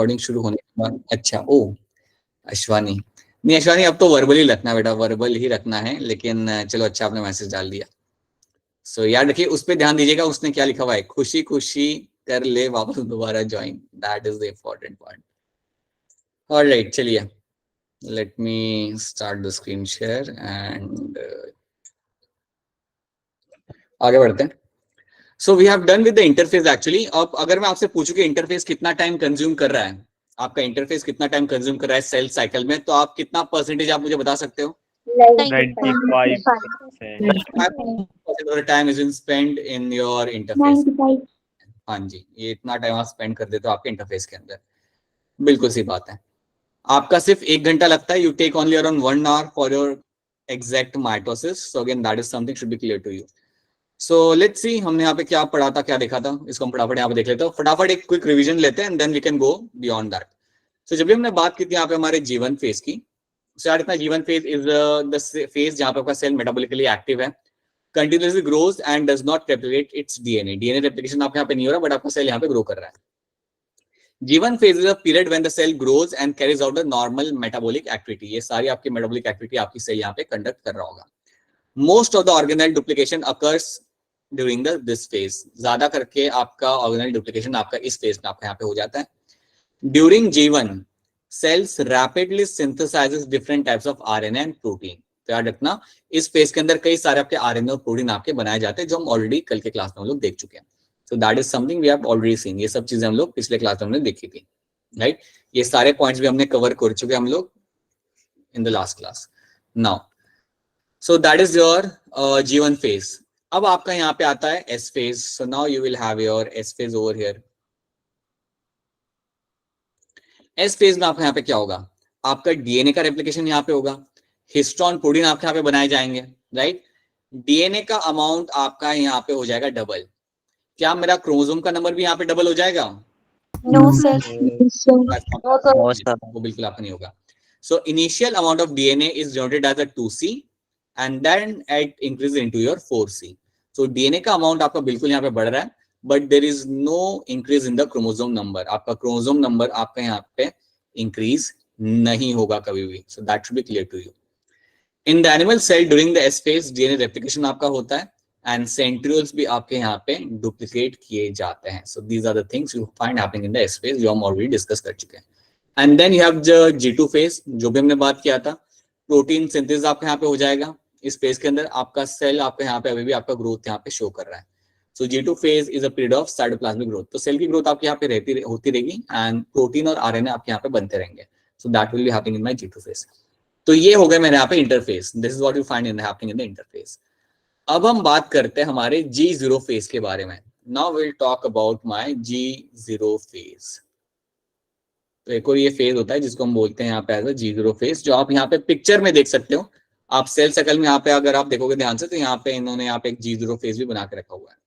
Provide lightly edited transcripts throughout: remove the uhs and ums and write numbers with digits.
Recording शुरू होने के बाद। अच्छा, ओ अश्वानी, नहीं अश्वानी अब तो वर्बल ही रखना बेटा, वर्बल ही रखना है, लेकिन चलो अच्छा आपने मैसेज डाल दिया। सो याद रखिए उस पर ध्यान दीजिएगा, उसने क्या लिखा हुआ है, खुशी खुशी कर ले वापस दोबारा join, that is the important point. Alright, चलिए let me start the screen share and आगे बढ़ते हैं। So we have done with the interface actually. अब अगर मैं आपसे पूछूं कि इंटरफेस कितना टाइम कंज्यूम कर रहा है, आपका इंटरफेस कितना टाइम कंज्यूम कर रहा है सेल साइकिल में, तो आप कितना परसेंटेज आप मुझे बता सकते हो? 95% time is in spend in your interface. हाँ जी, ये इतना टाइम आप स्पेंड कर देते हो आपके इंटरफेस के अंदर, बिल्कुल सी बात है। आपका सिर्फ 1 घंटा लगता है, you take only around 1 hour for your exact mitosis. So again that is something should be clear to you. So let's see हमने यहाँ पे क्या पढ़ा था, क्या देखा था, इसको हम फटाफट यहाँ पे देख लेते हैं। फटाफट एक क्विक रिवीजन लेते हैं and then we can go beyond that. So जब भी हमने बात की थी यहाँ पे हमारे जीवन फेज की, यार इतना जीवन फेज इज द फेज जहाँ पे आपका सेल मेटाबॉलिकली एक्टिव है, continuously grows and does not replicate it's DNA. DNA replication आपके यहाँ पे नहीं हो रहा, बट आपका सेल यहाँ पे ग्रो कर रहा है। G one phase is a period when the cell grows and carries out the normal metabolic activity. ये सारी आपकी मेटाबॉलिक एक्टिविटी आपकी सेल यहाँ पे कंडक्ट कर रहा होगा। Most of the organelle duplication occurs during this phase. ज्यादा करके आपका ऑर्गेनेल डुप्लीकेशन आपका इस फेज में आपका यहाँ पे हो जाता है। ड्यूरिंग जीवन cells rapidly synthesizes different types of RNA and protein। तो याद रखना इस फेज के अंदर कई सारे आपके RNA और प्रोटीन आपके बनाए जाते हैं, जो हम ऑलरेडी कल के क्लास में हम लोग देख चुके हैं। So that is something we have already seen. ये सब चीजें हम लोग पिछले क्लास में हमने देखी थी, राइट। ये सारे पॉइंट्स भी हमने कवर कर चुके हैं हम लोग in the last class now. So that is your जीवन फेज। अब आपका यहाँ पे आता है S phase. So now you will have your S phase over here. S phase में आपका यहाँ पे क्या होगा, आपका डीएनए का रेप्लिकेशन यहाँ पे होगा, हिस्टोन प्रोटीन आपके यहाँ पे बनाए जाएंगे, राइट। डीएनए का अमाउंट आपका यहाँ पे हो जाएगा डबल। क्या मेरा क्रोमोसोम का नंबर भी यहाँ पे डबल हो जाएगा? No sir. वो बिल्कुल आपका नहीं होगा। So initial amount of DNA is generated as a 2C and then it increase into your 4C। So DNA का अमाउंट आपका बिल्कुल यहाँ पे बढ़ रहा है, but there is no increase in the chromosome number. आपका क्रोमोसोम नंबर आपका यहाँ पे इंक्रीज नहीं होगा कभी भी। So that should be clear to you. In the animal cell during the S phase DNA replication आपका होता है एंड सेंट्रियोल्स भी आपके यहाँ पे डुप्लीकेट किए जाते हैं। So these are the things you find happening in the S phase, जो हम ऑलरेडी डिस्कस कर चुके हैं। And then you have the G2 phase, जो भी हमने बात किया था। प्रोटीन सिंथेसिस आपके यहाँ पे हो जाएगा इस फेज के अंदर। आपका सेल आपके यहाँ पे अभी भी आपका ग्रोथ यहाँ पे शो कर रहा है। सो G2 phase is a period of cytoplasmic growth. तो सेल की ग्रोथ आपके यहाँ पे होती रहेगी एंड प्रोटीन और आरएनए आपके यहाँ पे बनते रहेंगे। So that will be happening in my G2 phase. तो ये हो गए मेरे यहाँ पे interface. This is what you find in happening in the interface. अब हम बात करते हैं हमारे G0 फेज के बारे में। Now will talk about my G0 phase. तो एक और ये फेज होता है जिसको हम बोलते हैं यहाँ पे एज अ G0 फेज, जो आप यहाँ पे पिक्चर में देख सकते हो। आप सेल साइकिल में यहाँ पे अगर आप देखोगे ध्यान से, तो यहाँ पे इन्होंने यहाँ पे एक G0 फेज भी बना के रखा हुआ है।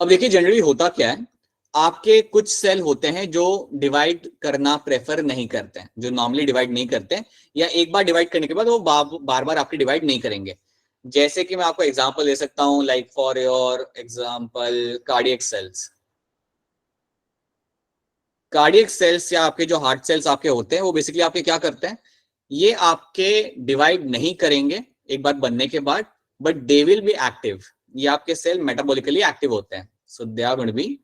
अब देखिए जनरली होता क्या है, आपके कुछ सेल होते हैं जो डिवाइड करना प्रेफर नहीं करते हैं, जो नॉर्मली डिवाइड नहीं करते हैं, या एक बार डिवाइड करने के बाद वो बार बार आपके डिवाइड नहीं करेंगे। जैसे कि मैं आपको एग्जांपल दे सकता हूं, like for your example cardiac cells. Cardiac cells या आपके जो हार्ट सेल्स आपके होते हैं, वो बेसिकली आपके क्या करते हैं, ये आपके डिवाइड नहीं करेंगे एक बार बनने के बाद, but they will be active. ये आपके सेल मेटाबॉलिकली एक्टिव होते हैं। So they are going to be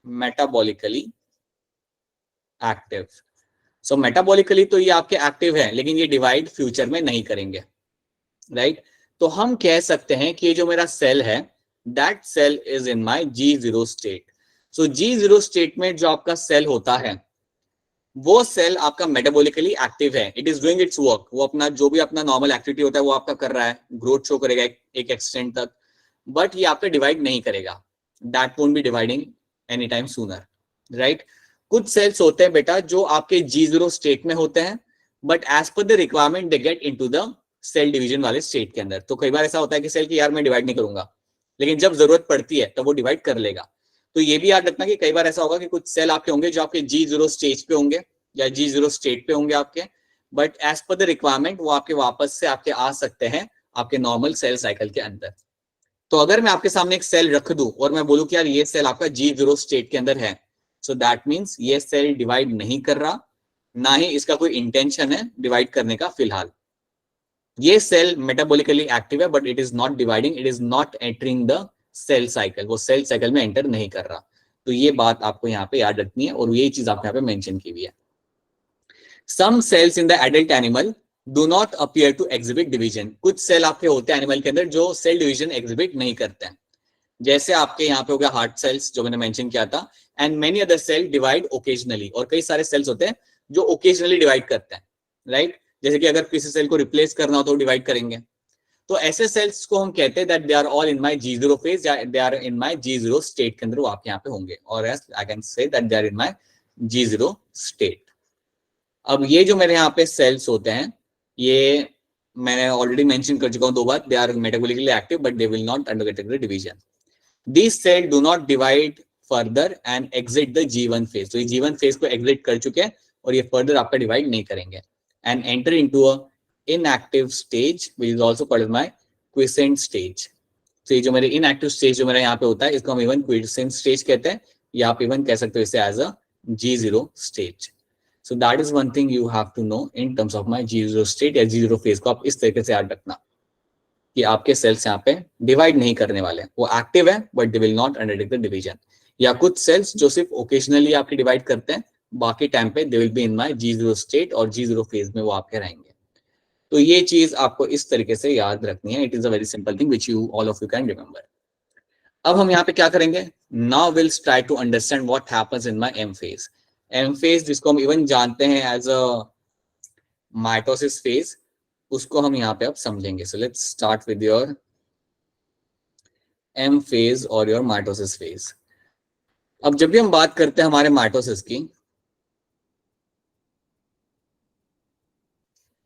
metabolically active. So metabolically तो ये आपके एक्टिव है, लेकिन ये डिवाइड फ्यूचर में नहीं करेंगे, राइट। तो हम कह सकते हैं कि ये जो मेरा सेल है, that cell is in my G0 state. So G0 state में जो आपका सेल होता है, वो सेल आपका मेटाबॉलिकली एक्टिव है। It is doing its work. वो अपना जो भी अपना नॉर्मल एक्टिविटी होता है वो आपका कर रहा है, ग्रोथ शो करेगा एक एक्सटेंट तक, बट ये आपका डिवाइड नहीं करेगा। That won't be dividing any time sooner, right. कुछ सेल्स होते हैं बेटा जो आपके G0 स्टेट में होते हैं, but as per the requirement they get into the cell division वाले स्टेट के अंदर। तो कई बार ऐसा होता है कि सेल की यार मैं डिवाइड नहीं करूंगा, लेकिन जब जरूरत पड़ती है तो वो डिवाइड कर लेगा। तो ये भी याद रखना कि कई बार ऐसा होगा कि कुछ सेल आपके होंगे जो आपके G0 स्टेज पे होंगे या G0 स्टेट पे होंगे आपके, but as per the requirement वो आपके वापस से आपके आ सकते हैं आपके नॉर्मल सेल साइकिल के अंदर। तो अगर मैं आपके सामने एक सेल रख दूं और मैं बोलूं कि यार ये सेल आपका G0 स्टेट के अंदर है, सो दैट मीन्स ये सेल डिवाइड नहीं कर रहा, ना ही इसका कोई इंटेंशन है डिवाइड करने का फिलहाल। ये सेल मेटाबॉलिकली एक्टिव है but it is not dividing, it is not entering the cell cycle, वो सेल साइकिल में एंटर नहीं कर रहा। तो ये बात आपको यहाँ पे याद रखनी है और ये चीज आपको यहाँ पे मेंशन की हुई है। Some cells in the adult animal do not appear to exhibit division. कुछ सेल आपके होते हैं एनिमल के अंदर जो सेल डिवीजन एग्जिबिट नहीं करते हैं, जैसे आपके यहाँ पे हो गया हार्ट सेल्स जो मैंने मेंशन किया था, and many other cell divide occasionally, और कई सारे सेल्स होते हैं जो ओकेजनली डिवाइड करते हैं, राइट। जैसे कि अगर किसी सेल को रिप्लेस करना हो तो डिवाइड करेंगे। तो ऐसे सेल्स को हम कहते हैं that they are all in my G0 phase, या they are in my G0 state के अंदर वो आपके यहाँ पे होंगे, और I can say that they are in my G0 state. अब ये जो मेरे यहाँ पे सेल्स होते हैं, ये मैंने ऑलरेडी मेंशन कर चुका हूं 2 बार, they are metabolically active but they will not undergo division. These cells do not divide further and exit the G1 phase. तो ये G1 phase को exit कर चुके हैं और ये further आपका divide नहीं करेंगे and enter into a inactive stage which is also called as my quiescent stage. तो ये जो मेरे inactive stage जो मेरा यहाँ पे होता है इसको हम even quiescent stage कहते हैं, या आप even कह सकते हो इसे as a G0 stage. So that is one thing you have to know in terms of my G0 state या G0 phase को आप इस तरीके से याद रखना कि आपके सेल्स यहाँ पे डिवाइड नहीं करने वाले हैं, वो एक्टिव है but they will not undertake the division. या कुछ सेल्स जो सिर्फ ओकेजनली आपके डिवाइड करते हैं, बाकी टाइम पे दे will be in my G0 state और G0 फेज में वो आपके रहेंगे। तो ये चीज आपको इस तरीके से याद रखनी है। It is a very simple thing which you all of you can remember. अब हम यहाँ पे क्या करेंगे, now will try to understand what happens in my M phase. M phase जिसको हम इवन जानते हैं एज अ माइटोसिस फेज, उसको हम यहाँ पे अब समझेंगे। So let's start with your M phase और योर माइटोसिस फेज। अब जब भी हम बात करते हैं हमारे माइटोसिस की,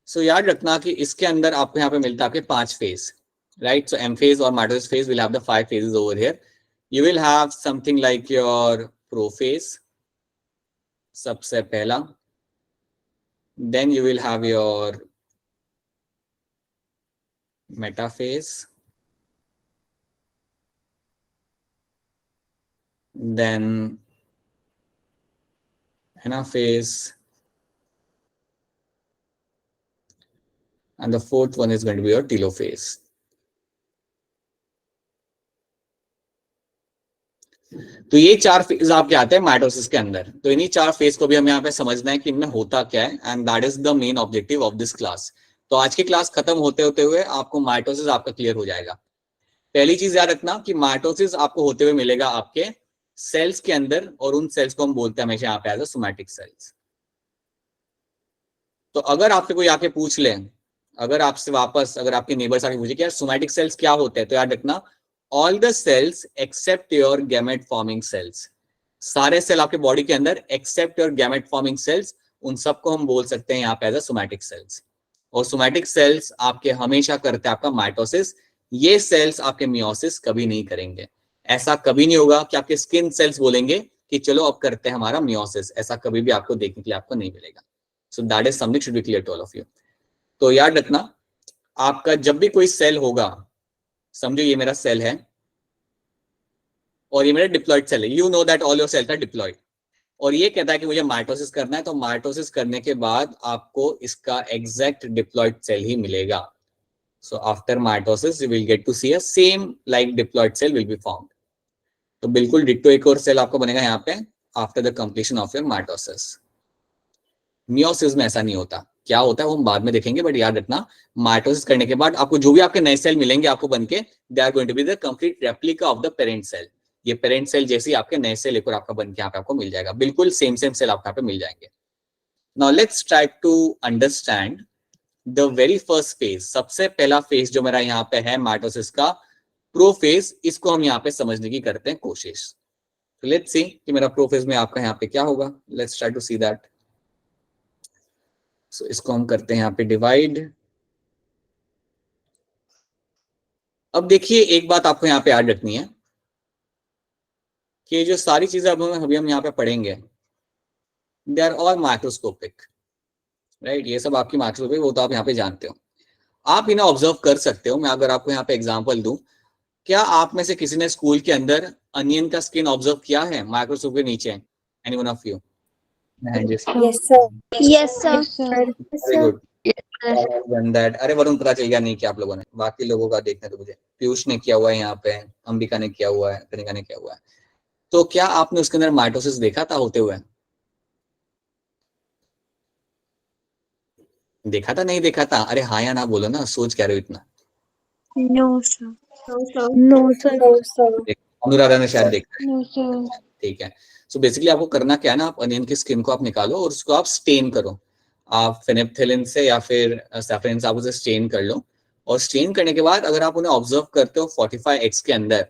सो याद रखना कि इसके अंदर आपको यहाँ पे मिलता है आपके 5 phase, right. So M phase और mitosis phase will have the 5 phases over here. You will have something like your prophase सबसे पहला, then you will have your metaphase, then anaphase, and the fourth one is going to be your telophase. तो ये 4 phase आपके आते हैं mitosis के अंदर। तो इन्हीं 4 फेज को भी हम यहाँ पे समझना है कि इनमें होता क्या है, and that is the main objective of this class. तो आज की क्लास खत्म होते होते हुए आपको माइटोसिस आपका क्लियर हो जाएगा। पहली चीज याद रखना कि माइटोसिस आपको होते हुए मिलेगा आपके सेल्स के अंदर, और उन सेल्स को हम बोलते हैं हमेशा यहाँ पे एज अ सोमैटिक सेल्स। तो अगर आपसे कोई आके पूछ ले, अगर आपसे वापस अगर आपके नेबर्स आके पूछे कि यार सोमैटिक सेल्स क्या होते हैं, तो याद रखना all the cells except your gamete forming cells. सारे सेल आपके बॉडी के अंदर except your gamete forming cells, उन सबको हम बोल सकते हैं यहाँ पे एज अ सोमैटिक सेल्स। और सोमैटिक सेल्स आपके हमेशा करते हैं आपका माइटोसिस। ये सेल्स आपके मियोसिस कभी नहीं करेंगे। ऐसा कभी नहीं होगा कि आपके स्किन सेल्स बोलेंगे कि चलो अब करते हैं हमारा मियोसिस, ऐसा कभी भी आपको देखने के लिए आपको नहीं मिलेगा। So that is something should be clear to all of you. तो याद रखना आपका जब भी कोई सेल होगा, समझो ये मेरा सेल है और ये मेरा डिप्लॉयड सेल है, you know that all your cells are diploid, और ये कहता है कि मुझे माइटोसिस करना है, तो माइटोसिस करने के बाद आपको इसका एग्जैक्ट डिप्लॉयड सेल ही मिलेगा। So after mitosis you will get to see a same like diploid cell will be formed. तो बिल्कुल डिट्टो एक और सेल आपको बनेगा यहाँ पे after the completion of your mitosis. Meiosis में ऐसा नहीं होता, क्या होता है वो हम बाद में देखेंगे, बट याद रखना माइटोसिस करने के बाद आपको जो भी आपके नए सेल मिलेंगे आपको बनके, they are going to be the complete replica of the parent cell. ये पेरेंट सेल जैसे आपके नए सेल एक और आपका बनके यहाँ पे आपको मिल जाएगा, बिल्कुल सेम सेल आपको यहाँ पे मिल जाएंगे। Now let's try to understand the very first phase. सबसे पहला फेज जो मेरा यहाँ पे है माइटोसिस का, प्रोफेज, इसको हम यहाँ पे समझने की करते हैं कोशिश। तो लेट्स सी कि मेरा प्रोफेज में आपका यहाँ पे क्या होगा। Let's try to see that. So इसको हम करते हैं यहाँ पे डिवाइड। अब देखिए एक बात आपको यहाँ पे याद रखनी है कि जो सारी चीजें अभी हम यहाँ पे पढ़ेंगे, they are all microscopic, right. ये सब आपकी माइक्रोस्कोपिक, वो तो आप यहाँ पे जानते हो, आप इन्हें ऑब्जर्व कर सकते हो। मैं अगर आपको यहाँ पे एग्जांपल दूं, क्या आप में से किसी ने स्कूल के अंदर अनियन का स्किन ऑब्जर्व किया है माइक्रोस्कोप के नीचे? Any one of you? Yes, sir. Yes, sir. Very good. अरे वरुण पता चल गया नहीं कि आप लोगों ने, बाकी लोगों का देखने तो मुझे। पीयूष ने किया हुआ है यहाँ पे, अंबिका ने किया हुआ है, कनिका ने किया हुआ है। तो क्या आपने उसके अंदर माइटोसिस देखा था होते हुए? देखा था, नहीं देखा था? अरे हाँ या ना बोलो ना, सोच क्या रहे हो इतना? No, sir. No, sir. No, sir. Anuradha ने शायद देखा है। No, sir. ठीक है। सो बेसिकली आपको करना क्या है ना, आप अनियन की स्किन को आप निकालो और उसको आप स्टेन करो। आप फेनेप्थेलिन से या फिर सैफरन से आप उसे स्टेन कर लो, और स्टेन करने के बाद अगर आप उन्हें ऑब्जर्व करते हो 45x के अंदर,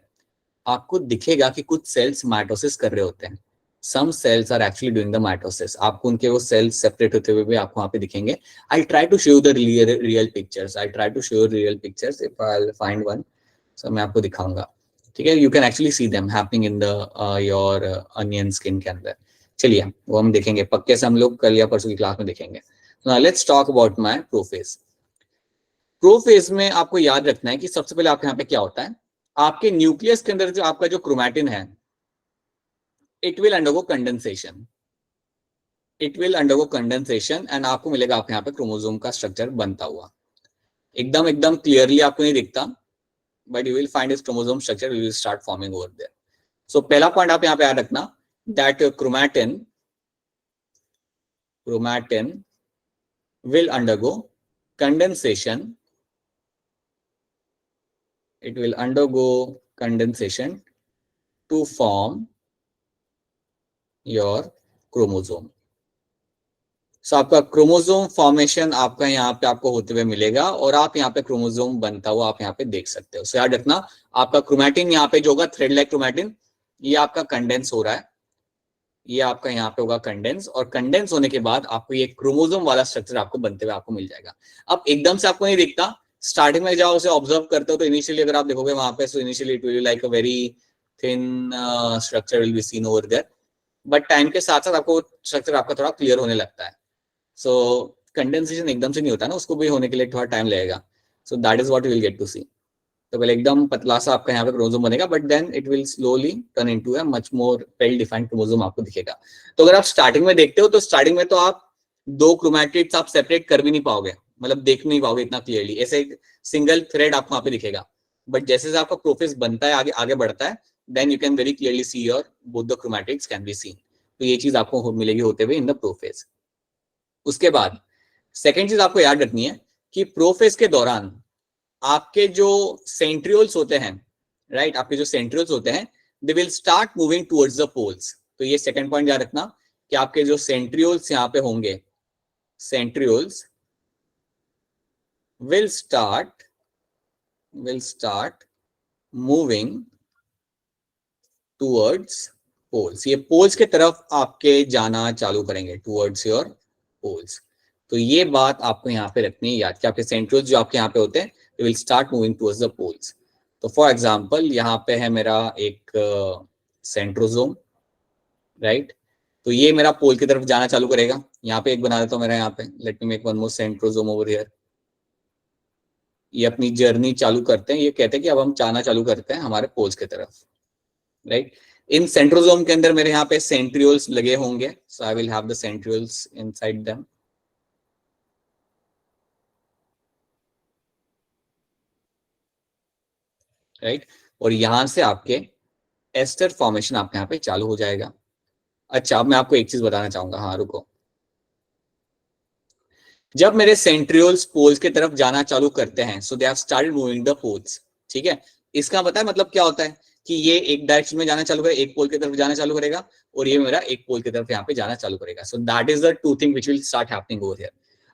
आपको दिखेगा कि कुछ सेल्स माइटोसिस कर रहे होते हैं। Some cells are actually doing the mitosis. आपको उनके वो सेल्स सेपरेट होते हुए भी आपको वहां पे दिखेंगे। I try to show the real pictures, if I find one, so मैं आपको दिखाऊंगा। ठीक है, you can actually see them happening in the your onion skin के अंदर। चलिए वो हम देखेंगे पक्के से, हम लोग कल या परसों की क्लास में देखेंगे। Let's talk about my prophase. Prophase में आपको याद रखना है कि सबसे पहले आपके यहाँ पे क्या होता है, आपके न्यूक्लियस के अंदर जो आपका जो क्रोमैटिन है, it will undergo condensation. And आपको मिलेगा आपके यहाँ पे क्रोमोसोम का स्ट्रक्चर बनता हुआ। एकदम क्लियरली आपको नहीं दिखता, बट यू विल फाइंड इस chromosome structure will start forming over there. So पहला पॉइंट आप यहाँ पे याद रखना, that chromatin will undergo condensation. It will undergo condensation to form your chromosome. So आपका क्रोमोसोम फॉर्मेशन आपका यहाँ पे आपको होते हुए मिलेगा, और आप यहाँ पे क्रोमोसोम बनता हुआ आप यहाँ पे देख सकते हो। सो याद रखना, आपका क्रोमैटिन यहाँ पे जो होगा थ्रेड लाइक क्रोमैटिन, ये आपका कंडेंस हो रहा है, ये आपका यहाँ पे होगा कंडेंस, और कंडेंस होने के बाद आपको ये क्रोमोसोम वाला स्ट्रक्चर आपको बनते हुए आपको मिल जाएगा। अब एकदम से आपको नहीं दिखता, स्टार्टिंग में जाओ उसे ऑब्जर्व करते हो तो इनिशियली अगर आप देखोगे वहां पे, so initially it will like a very thin structure will be seen over there, but time के साथ साथ आपको स्ट्रक्चर आपका थोड़ा क्लियर होने लगता है। सो कंडेंसेशन एकदम से नहीं होता ना, उसको भी होने के लिए थोड़ा टाइम लगेगा। So that is what you will get to see. तो पहले एकदम पतला सा आपका यहाँ पे क्रोमोसोम बनेगा, but then it will slowly turn into a much more well defined chromosome आपको दिखेगा। तो अगर आप स्टार्टिंग में देखते हो तो स्टार्टिंग में तो आप दो क्रोमैटिड्स आप सेपरेट कर भी नहीं पाओगे, मतलब देख नहीं पाओगे इतना क्लियरली, ऐसे एक सिंगल थ्रेड आपको वहां पे दिखेगा। बट जैसे जैसे आपका प्रोफेस बनता है, आगे आगे बढ़ता है, then you can very clearly see your both the chromatids can be seen. तो ये चीज आपको मिलेगी होते हुए इन द प्रोफेस। उसके बाद सेकेंड चीज आपको याद रखनी है कि प्रोफेस के दौरान आपके जो सेंट्रियोल्स होते हैं, राइट, आपके जो सेंट्रियोल्स होते हैं, they will start moving towards the poles. तो ये सेकंड पॉइंट याद रखना कि आपके जो सेंट्रियोल्स यहाँ पे होंगे, centrioles will start moving towards poles. ये पोल्स के तरफ आपके जाना चालू करेंगे, टुवर्ड्स योर पोल्स। तो ये बात आपको यहाँ पे रखनी है याद कि आपके सेंट्रियोल्स जो आपके यहाँ पे होते हैं, they will start moving towards the poles. तो फॉर एग्जाम्पल यहाँ पे है मेरा एक सेंट्रोसोम, राइट, तो ये मेरा पोल की तरफ जाना चालू करेगा। यहाँ पे एक बना देता हूँ मेरा, यहाँ पे let me make one more centrosome over here. ये अपनी जर्नी चालू करते हैं, ये कहते हैं कि अब हम जाना चालू करते हैं हमारे पोल्स की तरफ, राइट। इन सेंट्रोसोम के अंदर मेरे यहाँ पे सेंट्रियोल्स लगे होंगे, so I will have the centrioles inside them, right. और यहां से आपके एस्टर फॉर्मेशन आपके यहाँ पे चालू हो जाएगा। अच्छा, अब मैं आपको एक चीज बताना चाहूंगा, हाँ रुको। जब मेरे सेंट्रियोल्स पोल्स की तरफ जाना चालू करते हैं, so they have started moving the poles, ठीक है। इसका पता है मतलब क्या होता है कि ये एक डायरेक्शन में जाना चालू करेगा, एक पोल की तरफ जाना चालू करेगा, और ये मेरा एक पोल की तरफ यहाँ पे जाना चालू करेगा। सो that is the two thing which will start happening over here.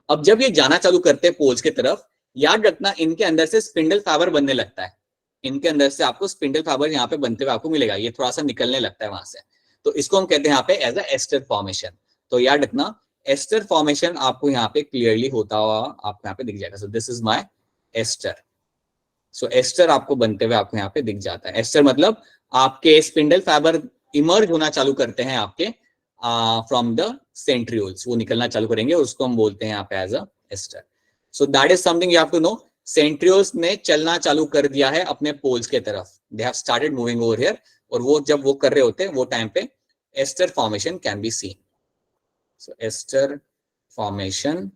अब जब ये जाना चालू करते हैं पोल्स की तरफ, याद रखना इनके अंदर से स्पिंडल फाइबर बनने लगता है। इनके अंदर से आपको स्पिंडल फाइबर यहाँ पे बनते हुए आपको मिलेगा, ये थोड़ा सा निकलने लगता है वहां से, तो इसको हम कहते हैं यहाँ पे एज अ एस्टर फॉर्मेशन। तो याद रखना एस्टर फॉर्मेशन आपको यहाँ पे क्लियरली होता हुआ आपको यहाँ पे दिख जाएगा। So this is my aster. So aster आपको बनते हुए आपको यहाँ पे दिख जाता है। एस्टर मतलब आपके स्पिंडल फाइबर इमर्ज होना चालू करते हैं आपके फ्रॉम द सेंट्रियोल्स, वो निकलना चालू करेंगे, उसको हम बोलते हैं यहाँ पे as a aster. So that is something you have to know. Centrioles ने चलना चालू कर दिया है अपने पोल्स के तरफ, दे have started moving over here, और वो जब वो कर रहे होते हैं वो टाइम पे ester formation can be seen. So ester formation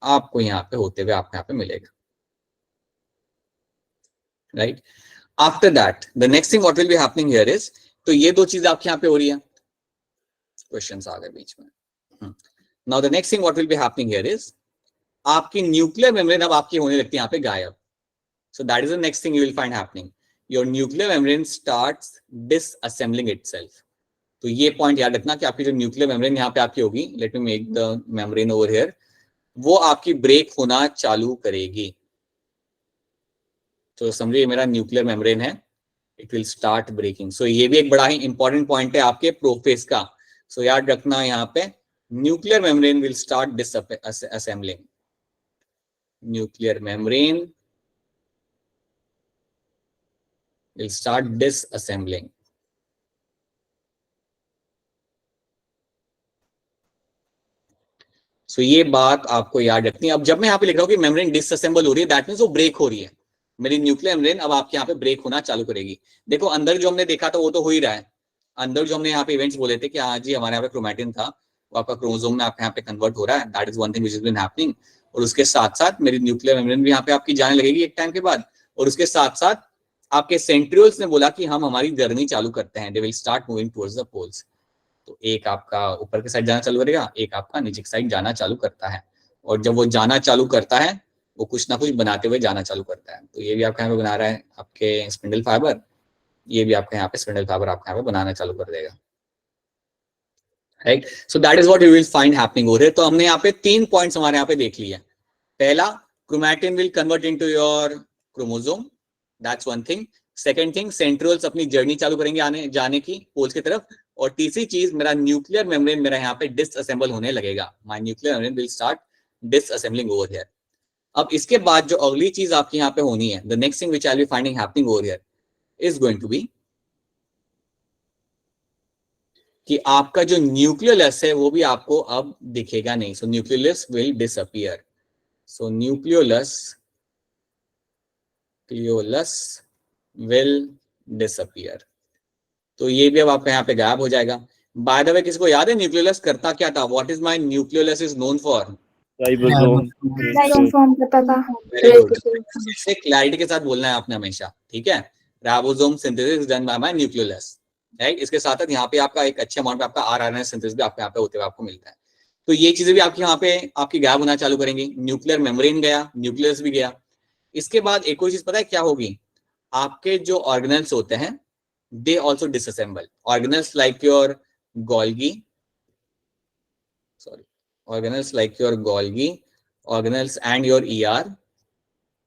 आपको यहाँ पे होते हुए आपको यहाँ पे मिलेगा, right. After that the next thing what will be happening here is, तो ये दो चीजें आपके यहाँ पे हो रही है, क्वेश्चंस आ गए बीच में. Now the next thing what will be happening here is, आपकी न्यूक्लियर मेम्ब्रेन अब आपकी होने लगती है यहाँ पे गायब. सो that is the next thing you will find happening, your nuclear membrane starts डिसअसेंबलिंग itself. तो ये पॉइंट याद रखना कि आपकी जो न्यूक्लियर मेम्ब्रेन यहाँ पे आपकी होगी, let me make the membrane over here, वो आपकी ब्रेक होना चालू करेगी. तो समझिए मेरा न्यूक्लियर मेम्ब्रेन है, इट विल स्टार्ट ब्रेकिंग. सो ये भी एक बड़ा ही इंपॉर्टेंट पॉइंट है आपके प्रोफेज का. सो याद रखना यहाँ पे nuclear membrane will start disassembling. Nuclear membrane will start disassembling. So ये बात आपको याद रखनी है. अब जब मैं यहाँ पे लिख रहा हूँ कि मेम्ब्रेन डिसअसेंबल हो रही है, दैट मींस वो ब्रेक हो रही है. मेरी न्यूक्लियर मेम्ब्रेन अब आपके यहाँ पे ब्रेक होना चालू करेगी. देखो अंदर जो हमने देखा था वो तो हो ही रहा है. अंदर जो हमने यहाँ पे इवेंट्स बोले थे कि हाँ जी हमारे यहाँ पे क्रोमैटिन था, वो आपका क्रोमोसोम में आपके यहाँ पे कन्वर्ट हो रहा है. That is one thing which is been happening. और उसके साथ साथ मेरी न्यूक्लियर मेम्ब्रेन भी यहाँ पे आपकी जाने लगेगी एक टाइम के बाद. और उसके साथ साथ आपके सेंट्रियोल्स ने बोला कि हम हमारी जर्नी चालू करते हैं, they will start moving towards the poles. तो एक आपका ऊपर के साइड जाना चालू करेगा, एक आपका नीचे की साइड जाना चालू करता है. और जब वो जाना चालू करता है वो कुछ ना कुछ बनाते हुए जाना चालू करता है. तो ये भी आपके यहाँ पे बना रहा है आपके स्पिंडल फाइबर, ये भी आपके यहाँ पे स्पिंडल फाइबर आपके यहाँ पे बनाना चालू कर देगा, right. So that is what you will find happening over here. तो हमने यहाँ पे 3 पॉइंट्स हमारे यहाँ पे देख लिए. पहला, chromatin will convert into your chromosome, that's one thing. Second thing, centrioles अपनी जर्नी चालू करेंगे आने जाने की पोल्स की तरफ. और तीसरी चीज, मेरा न्यूक्लियर मेम्ब्रेन मेरा यहाँ पे डिसअसेंबल होने लगेगा. My nuclear membrane will start डिसअसेंबलिंग over here. अब इसके बाद जो अगली चीज आपकी यहाँ पे होनी है, the next thing which I will be finding happening over here is going to be कि आपका जो न्यूक्लियोलस है वो भी आपको अब दिखेगा नहीं. So nucleolus will disappear. So nucleolus will disappear. तो ये भी अब आपके यहाँ पे गायब हो जाएगा. बाय द वे, किसको याद है न्यूक्लियोलस करता क्या था? What is my nucleolus is known for? Ribosome. इसे क्लैरिटी के साथ बोलना है आपने हमेशा, ठीक है. Ribosome synthesis done by my nucleolus, right. इसके साथ साथ यहाँ पे आपका एक अच्छे अमाउंट पे आपका आरएनए सिंथेसिस भी आपके यहाँ पे होते हुए आपको मिलता है. तो ये चीजें भी आपके यहाँ पे आपकी गायब होना चालू करेंगी. न्यूक्लियर मेम्ब्रेन गया, न्यूक्लियस भी गया. इसके बाद एक और चीज पता है क्या होगी? आपके जो ऑर्गेनल्स होते हैं they also disassemble. Organelles like your Golgi, organelles like your Golgi, organelles and your ER,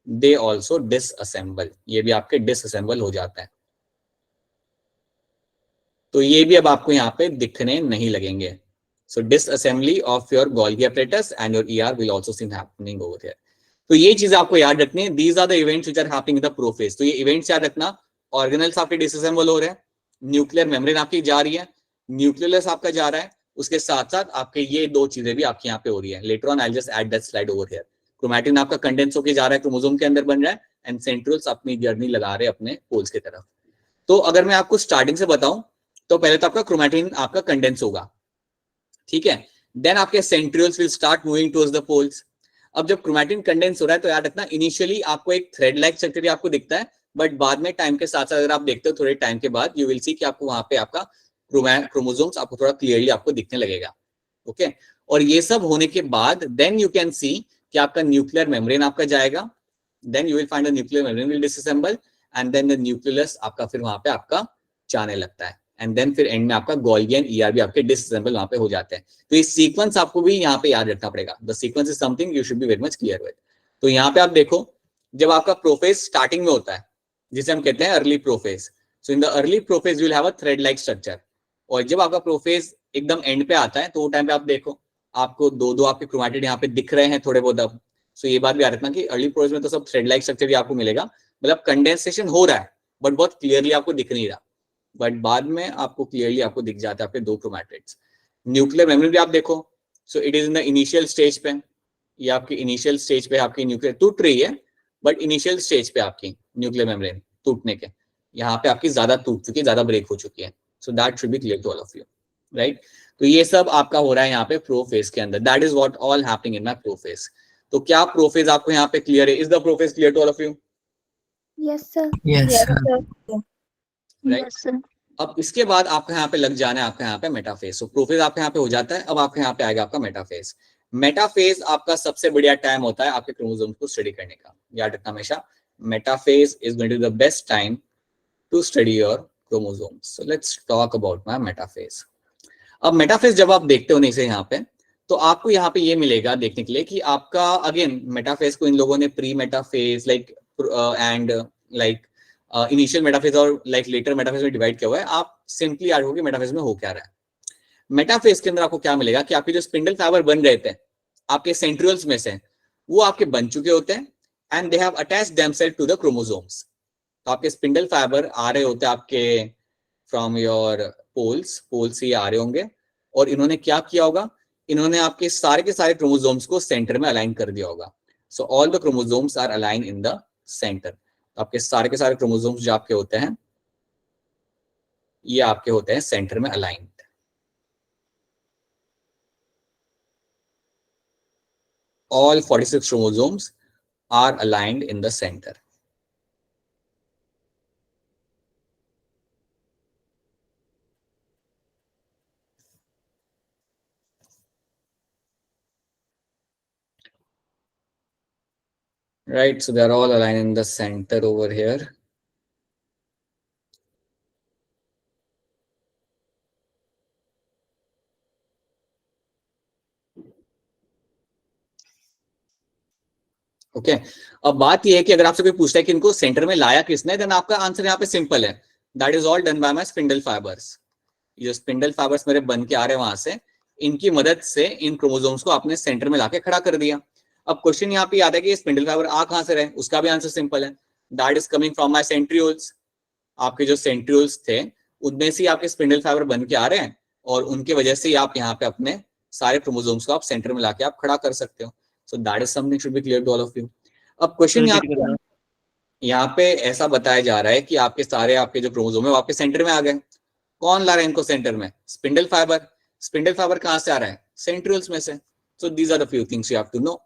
they also disassemble. ये भी आपके disassemble हो जाता है. तो ये भी अब आपको यहाँ पे दिखने नहीं लगेंगे. So disassembly of your Golgi apparatus and your ER will also seem happening over here. तो ये चीज आपको याद रखनी है. These are the events which are happening in the prophase. तो ये events याद रखना. ऑर्गेनल्स आपके डिसअसेंबल हो रहे हैं, न्यूक्लियर मेम्ब्रेन आपकी जा रही है, न्यूक्लियोलस आपका जा रहा है. उसके साथ साथ आपके ये दो चीजें भी आपके यहाँ पे हो रही है. Later on I just add that slide over here. Chromatin आपका कंडेंस होके जा रहा है, क्रोमोसोम के अंदर बन रहा है, एंड सेंट्रियोल्स अपनी जर्नी लगा रहे हैं अपने पोल्स की तरफ. तो अगर मैं आपको स्टार्टिंग से बताऊं तो पहले तो आपका क्रोमैटिन आपका कंडेंस होगा, ठीक है. देन आपके centrioles will start moving towards the poles. अब जब क्रोमैटिन कंडेंस हो रहा है तो याद रखना, इनिशियली आपको एक थ्रेड लाइक स्ट्रक्चर आपको दिखता है, बट बाद में टाइम के साथ साथ अगर आप देखते हो थोड़े टाइम के बाद, यू विल सी कि आपको वहां पे आपका क्रोमोसोम्स आपको थोड़ा क्लियरली आपको दिखने लगेगा, ओके. और ये सब होने के बाद देन यू कैन सी कि आपका न्यूक्लियर मेम्ब्रेन आपका जाएगा. Then you will find the nuclear membrane will disassemble, and then the nucleus आपका फिर वहां पे आपका जाने लगता है. एंड देन फिर एंड में आपका गोल्गी एंड ईआर भी आपके डिसअसेंबल वहां पे हो जाते हैं. तो ये सीक्वेंस आपको भी यहाँ पे याद रखना पड़ेगा. The sequence is something you should be very much clear with. तो यहाँ पे आप देखो, जब आपका प्रोफेज स्टार्टिंग में होता है जिसे हम कहते हैं early prophase. So in the early prophase you will have a thread like structure. और जब आपका प्रोफेज एकदम एंड पे आता है तो वो टाइम पे आप देखो आपको दो आपके क्रोमैटिड यहाँ पे दिख रहे हैं थोड़े बहुत अब. सो ये बात भी याद रखना कि अर्ली प्रोफेज में तो सब थ्रेड लाइक स्ट्रक्चर भी आपको मिलेगा, मतलब कंडेंसेशन हो रहा है बट बहुत क्लियरली आपको दिख नहीं रहा. बट बाद में आपको क्लियरली आपको दिख जाता है आपके दो क्रोमैटिड्स. न्यूक्लियर मेम्ब्रेन भी आप देखो, so it is in the initial stage पे. ये आपकी इनिशियल स्टेज पे आपकी न्यूक्लियर टूट रही है, बट इनिशियल स्टेज पे आपकी न्यूक्लियर मेम्ब्रेन टूटने के यहाँ पे आपकी ज्यादा टूट चुकी है, ज्यादा ब्रेक हो चुकी है. So that should be clear to all of you. Right. तो ये सब आपका हो रहा है यहाँ पे प्रोफेज के अंदर, that is what all happening in my prophase. तो क्या प्रोफेज आपको यहाँ पे क्लियर है? Is the prophase clear to all of you? Yes, sir. Yes, sir. Right. Yes, sir. अब इसके बाद आपका यहाँ पे लग जाना है आपका यहाँ पे मेटाफेज। सो प्रोफेज आपके यहाँ पे हो जाता है, अब आपके यहाँ पे आएगा आपका मेटाफेज। मेटाफेज आपका सबसे बढ़िया टाइम होता है आपके क्रोमोसोम्स को स्टडी करने का, याद रखना हमेशा, metaphase is going to be the best time to study your chromosomes. So let's talk about my metaphase. अब मेटाफेज जब आप देखते हो नीचे यहाँ पे, तो आपको यहाँ पे ये मिलेगा देखने के लिए कि आपका अगेन मेटाफेज को इन लोगों ने pre metaphase like and like initial metaphase और लाइक लेटर मेटाफेज में डिवाइड किया हुआ है। आप सिंपली याद होगी मेटाफेज में हो क्या रहा है। मेटाफेज के अंदर आपको क्या मिलेगा कि आपके जो स्पिंडल फाइबर बन रहे थे आपके सेंट्रियोल्स में से, वो आपके बन चुके होते हैं and they have attached themselves to the chromosomes. तो आपके स्पिंडल फाइबर आ रहे होते हैं आपके फ्रॉम योर पोल्स से आ रहे होंगे, और इन्होंने क्या किया होगा, इन्होंने आपके सारे के सारे क्रोमोसोम्स को सेंटर में अलाइन कर दिया होगा। So all the chromosomes are align in the centre. तो आपके सारे के सारे क्रोमोसोम्स जो आपके होते हैं ये आपके होते हैं सेंटर में aligned. All 46 chromosomes are aligned in the center. Right, so they're all aligned in the center over here. Okay अब बात यह है कि अगर आपसे कोई पूछता है कि इनको सेंटर में लाया किसने, देन आपका आंसर यहाँ पे सिंपल है, that is all done by my spindle fibres. ये स्पिंडल फाइबर्स मेरे बन के आ रहे हैं वहां से, इनकी मदद से इन क्रोमोसोम्स को आपने सेंटर में लाके खड़ा कर दिया। अब क्वेश्चन यहाँ पे आता है कि स्पिंडल फाइबर आ कहां से रहे, उसका भी आंसर सिंपल है, that is coming from my centrioles. आपके जो सेंट्रियोल्स थे उनमें से आपके स्पिंडल फाइबर बन के आ रहे हैं, और उनकी वजह से आप यहाँ पे अपने सारे क्रोमोसोम्स को आप सेंटर में लाके आप खड़ा कर सकते हो। So that is something should be clear to all of you. अब क्वेश्चन यहाँ पे ऐसा बताया जा रहा है कि आपके सारे आपके जो क्रोमोसोम है वो आपके सेंटर में आ गए। कौन ला रहा है इनको सेंटर में? Spindle fibre. स्पिंडल फाइबर कहां से आ रहा है? सेंट्रियोल्स में से। So these are the few things you have to know.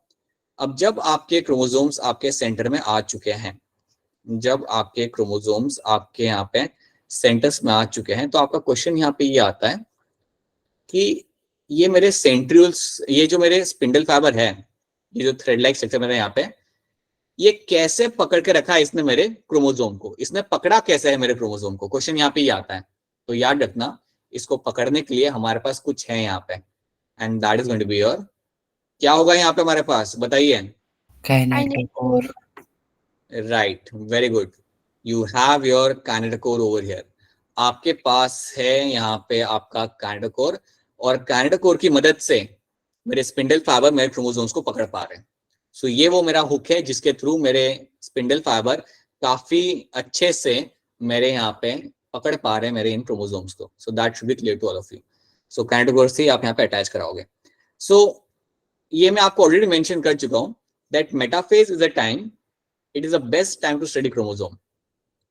अब जब आपके क्रोमोसोम्स आपके सेंटर में आ चुके हैं, जब आपके क्रोमोसोम्स आपके यहाँ पे सेंटर्स में आ चुके हैं, तो आपका क्वेश्चन यहाँ पे ये आता है कि ये मेरे सेंट्रियोल्स, ये जो मेरे स्पिंडल फाइबर है, ये जो थ्रेड लाइक स्ट्रक्चर मेरे यहाँ पे, ये कैसे पकड़ के रखा है इसने मेरे क्रोमोसोम को, इसने पकड़ा कैसे है मेरे क्रोमोसोम को, क्वेश्चन यहाँ पे ये आता है। तो याद रखना, इसको पकड़ने के लिए हमारे पास कुछ है यहाँ पे, and that is going to be your, क्या होगा यहाँ पे हमारे पास, बताइए? Kinetochore. Right, very good, you have your kinetochore over here. आपके पास है यहाँ पे आपका काइनेटोकोर, और काइनेटोकोर की मदद से मेरे स्पिंडल फाइबर मेरे क्रोमोसोम्स को पकड़ पा रहे हैं। सो ये वो मेरा हुक है जिसके थ्रू मेरे स्पिंडल फाइबर काफी अच्छे से मेरे यहाँ पे पकड़ पा रहे हैं मेरे इन क्रोमोसोम्स को। So that should be clear to all of you. So kinetochore से आप यहाँ पे अटैच कराओगे। सो ये मैं आपको ऑलरेडी मेंशन कर चुका हूँ that metaphase is a time, it is the best time to study chromosome.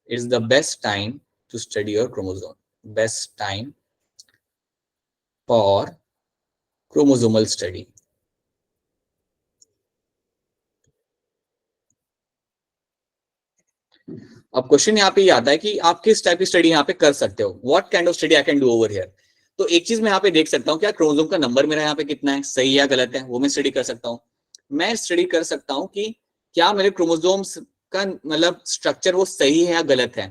It is the best time to study your chromosome. Best time for chromosomal study. अब क्वेश्चन यहाँ पे ये आता है कि आप किस टाइप की स्टडी यहाँ पे कर सकते हो, what kind of study I can do over here. तो एक चीज मैं यहाँ पे देख सकता हूँ, क्या क्रोमोसोम का नंबर मेरा यहाँ पे कितना है, सही या गलत है, वो मैं स्टडी कर सकता हूँ। मैं स्टडी कर सकता हूँ कि क्या मेरे क्रोमोसोम्स का मतलब स्ट्रक्चर वो सही है या गलत है।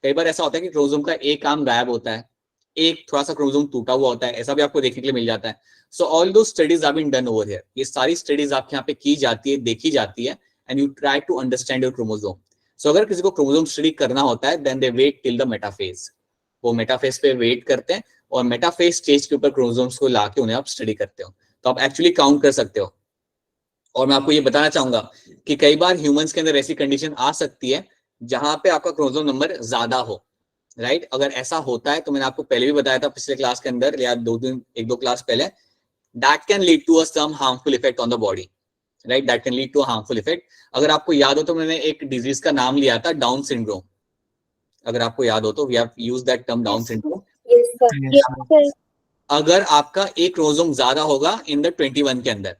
कई बार ऐसा होता है कि क्रोमोसोम का एक आर्म गायब होता है, एक थोड़ा सा क्रोमोसोम टूटा हुआ होता है, ऐसा भी आपको देखने के लिए मिल जाता है। So all those studies have been done over here. ये सारी स्टडीज आपके यहाँ पे की जाती है, देखी जाती है, and you try to understand your chromosome. So अगर किसी को क्रोमोसोम स्टडी करना होता है, then they wait till the metaphase. वो मेटाफेज पे वेट करते हैं, और मेटाफेज स्टेज के ऊपर क्रोमोसोम्स को लाके उन्हें आप स्टडी करते हो, तो आप एक्चुअली काउंट कर सकते हो। और मैं आपको ये बताना चाहूंगा कि कई बार ह्यूमंस के अंदर ऐसी कंडीशन आ सकती है जहां पे आपका क्रोमोसोम नंबर ज्यादा हो, राइट। अगर ऐसा होता है तो मैंने आपको पहले भी बताया था पिछले क्लास के अंदर, या एक दो क्लास पहले, that can lead to a some harmful effect on the body, right, that can lead to a harmful effect. अगर आपको याद हो तो मैंने एक डिजीज का नाम लिया था, डाउन सिंड्रोम। अगर आपको याद हो तो we have used that term, Down syndrome. Yes, sir. Yes, sir. अगर आपका एक क्रोमोसोम ज्यादा होगा इन द 21 के अंदर,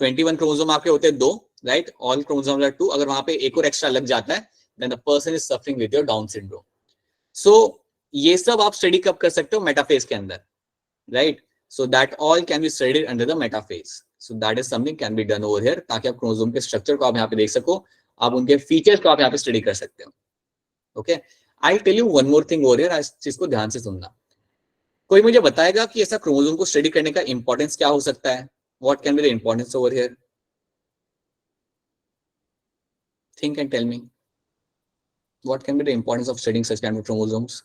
21 क्रोमोसोम आपके होते हैं 2, राइट, ऑल क्रोमोसोम आर 2, अगर वहां पे एक और एक्स्ट्रा लग जाता है then the person is suffering with your down syndrome. So ये सब आप स्टडी कब कर सकते हो? मेटाफेज के अंदर, right. So that all can be studied under the metaphase. So that is something can be done over here, ताकि आप क्रोमोसोम के स्ट्रक्चर को आप यहाँ पे देख सको, आप उनके फीचर्स को आप यहाँ पे स्टडी कर सकते हो. Okay, I tell you one more thing over here, इस चीज को ध्यान से सुनना. कोई मुझे बताएगा कि ऐसा क्रोमोसोम को स्टडी करने का इंपॉर्टेंस क्या हो सकता है? What can be the importance over here? Think and tell me. What can be the importance of studying such kind of chromosomes?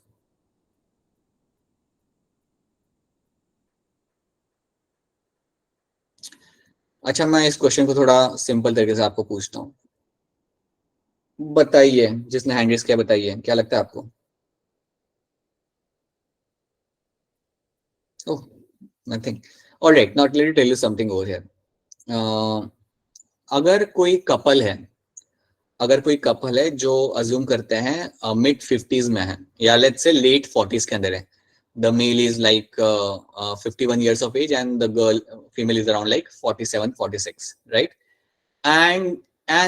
अच्छा, मैं इस क्वेश्चन को थोड़ा सिंपल तरीके से आपको पूछता हूँ. बताइए, जिसने हैंड रेज किया बताइए, क्या लगता है आपको? Oh, nothing. All right, now let me tell you something over here. अगर कोई कपल है जो अज्यूम करते हैं मिड 50s में है, या लेट्स से लेट 40s के अंदर है. The male is like 51 years of age and the female is around like 47, 46, right? And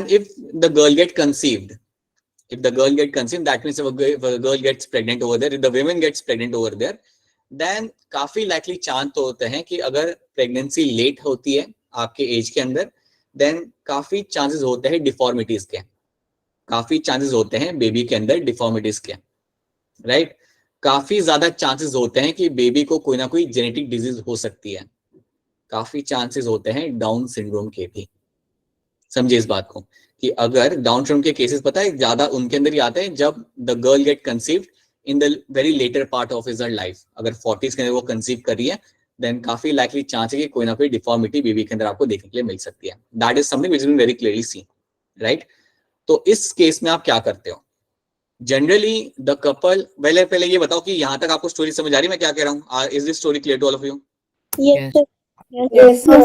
if the girl get conceived, that means if a girl gets pregnant over there, if the woman gets pregnant over there, then काफी likely chance तो होते हैं कि अगर pregnancy late होती है आपके as के अंदर, देन काफी चांसेस होते हैं डिफॉर्मिटीज के, काफी चांसेस होते हैं बेबी के अंदर डिफॉर्मिटीज के, राइट. काफी ज्यादा चांसेस होते हैं कि बेबी को कोई ना कोई जेनेटिक डिजीज हो सकती है, काफी चांसेस होते हैं डाउन सिंड्रोम के भी. समझिए इस बात को कि अगर डाउन सिंड्रोम के केसेस पता है ज्यादा उनके अंदर ही आते हैं जब the girl get conceived in the very later part of his life. अगर 40s के अंदर वो कंसीव कर रही है, देन काफी लाइकली चांस है कि कोई ना कोई डिफॉर्मिटी बेबी के अंदर आपको देखने के लिए मिल सकती है. That is something which is been very clearly seen, right. तो इस केस में आप क्या करते हो? जनरली द कपल, पहले ये बताओ कि यहाँ तक आपको स्टोरी समझ आ रही है मैं क्या कह रहा हूँ? Is this story clear to all of you? Yes, sir.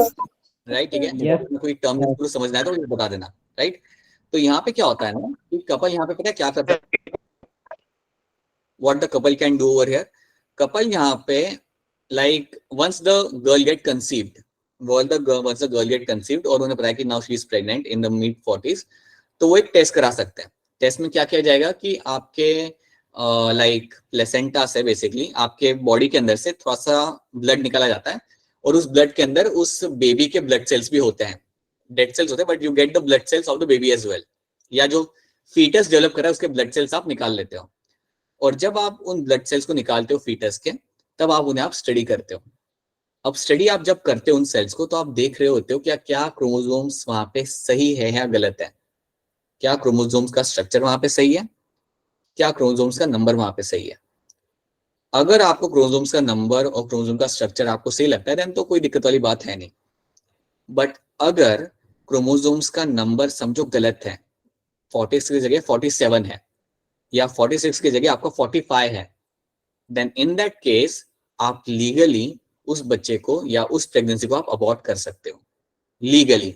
Right, ठीक है. कोई टर्म समझना है तो मुझे बता देना, राइट. तो यहाँ पे क्या होता है ना कि कपल यहाँ पे पता है क्या करता है? What the couple can do over here? Couple यहाँ पे like once the girl get conceived, और उन्हें पता है कि now she is pregnant in the mid 40s, तो वो एक टेस्ट करा सकते हैं. टेस्ट में क्या किया जाएगा कि आपके लाइक प्लेसेंटा से बेसिकली आपके बॉडी के अंदर से थोड़ा सा ब्लड निकाला जाता है, और उस ब्लड के अंदर उस बेबी के ब्लड सेल्स भी होते हैं, डेड सेल्स होते हैं, but you get the blood cells of the baby as well. या जो फीटस डेवलप कर रहा है उसके ब्लड सेल्स आप निकाल लेते हो, और जब आप उन ब्लड सेल्स को निकालते हो फीटस के, तब आप उन्हें आप स्टडी करते हो. अब स्टडी आप जब करते हो उन सेल्स को, तो आप देख रहे होते हो क्या क्रोमोसोम्स वहां पे सही है या गलत है, क्या क्रोमोसोम्स का स्ट्रक्चर वहां पे सही है, क्या क्रोमोसोम्स का नंबर वहां पे सही है. अगर आपको क्रोमोसोम्स का नंबर और क्रोमोसोम का स्ट्रक्चर आपको सही लगता है, देन तो कोई दिक्कत वाली बात है नहीं. बट अगर क्रोमोसोम्स का नंबर समझो गलत है, 46 की जगह 47 है, या 46 की जगह आपका 45 है, देन इन दैट केस आप लीगली उस बच्चे को या उस प्रेगनेंसी को आप अबॉर्ट कर सकते हो. Legally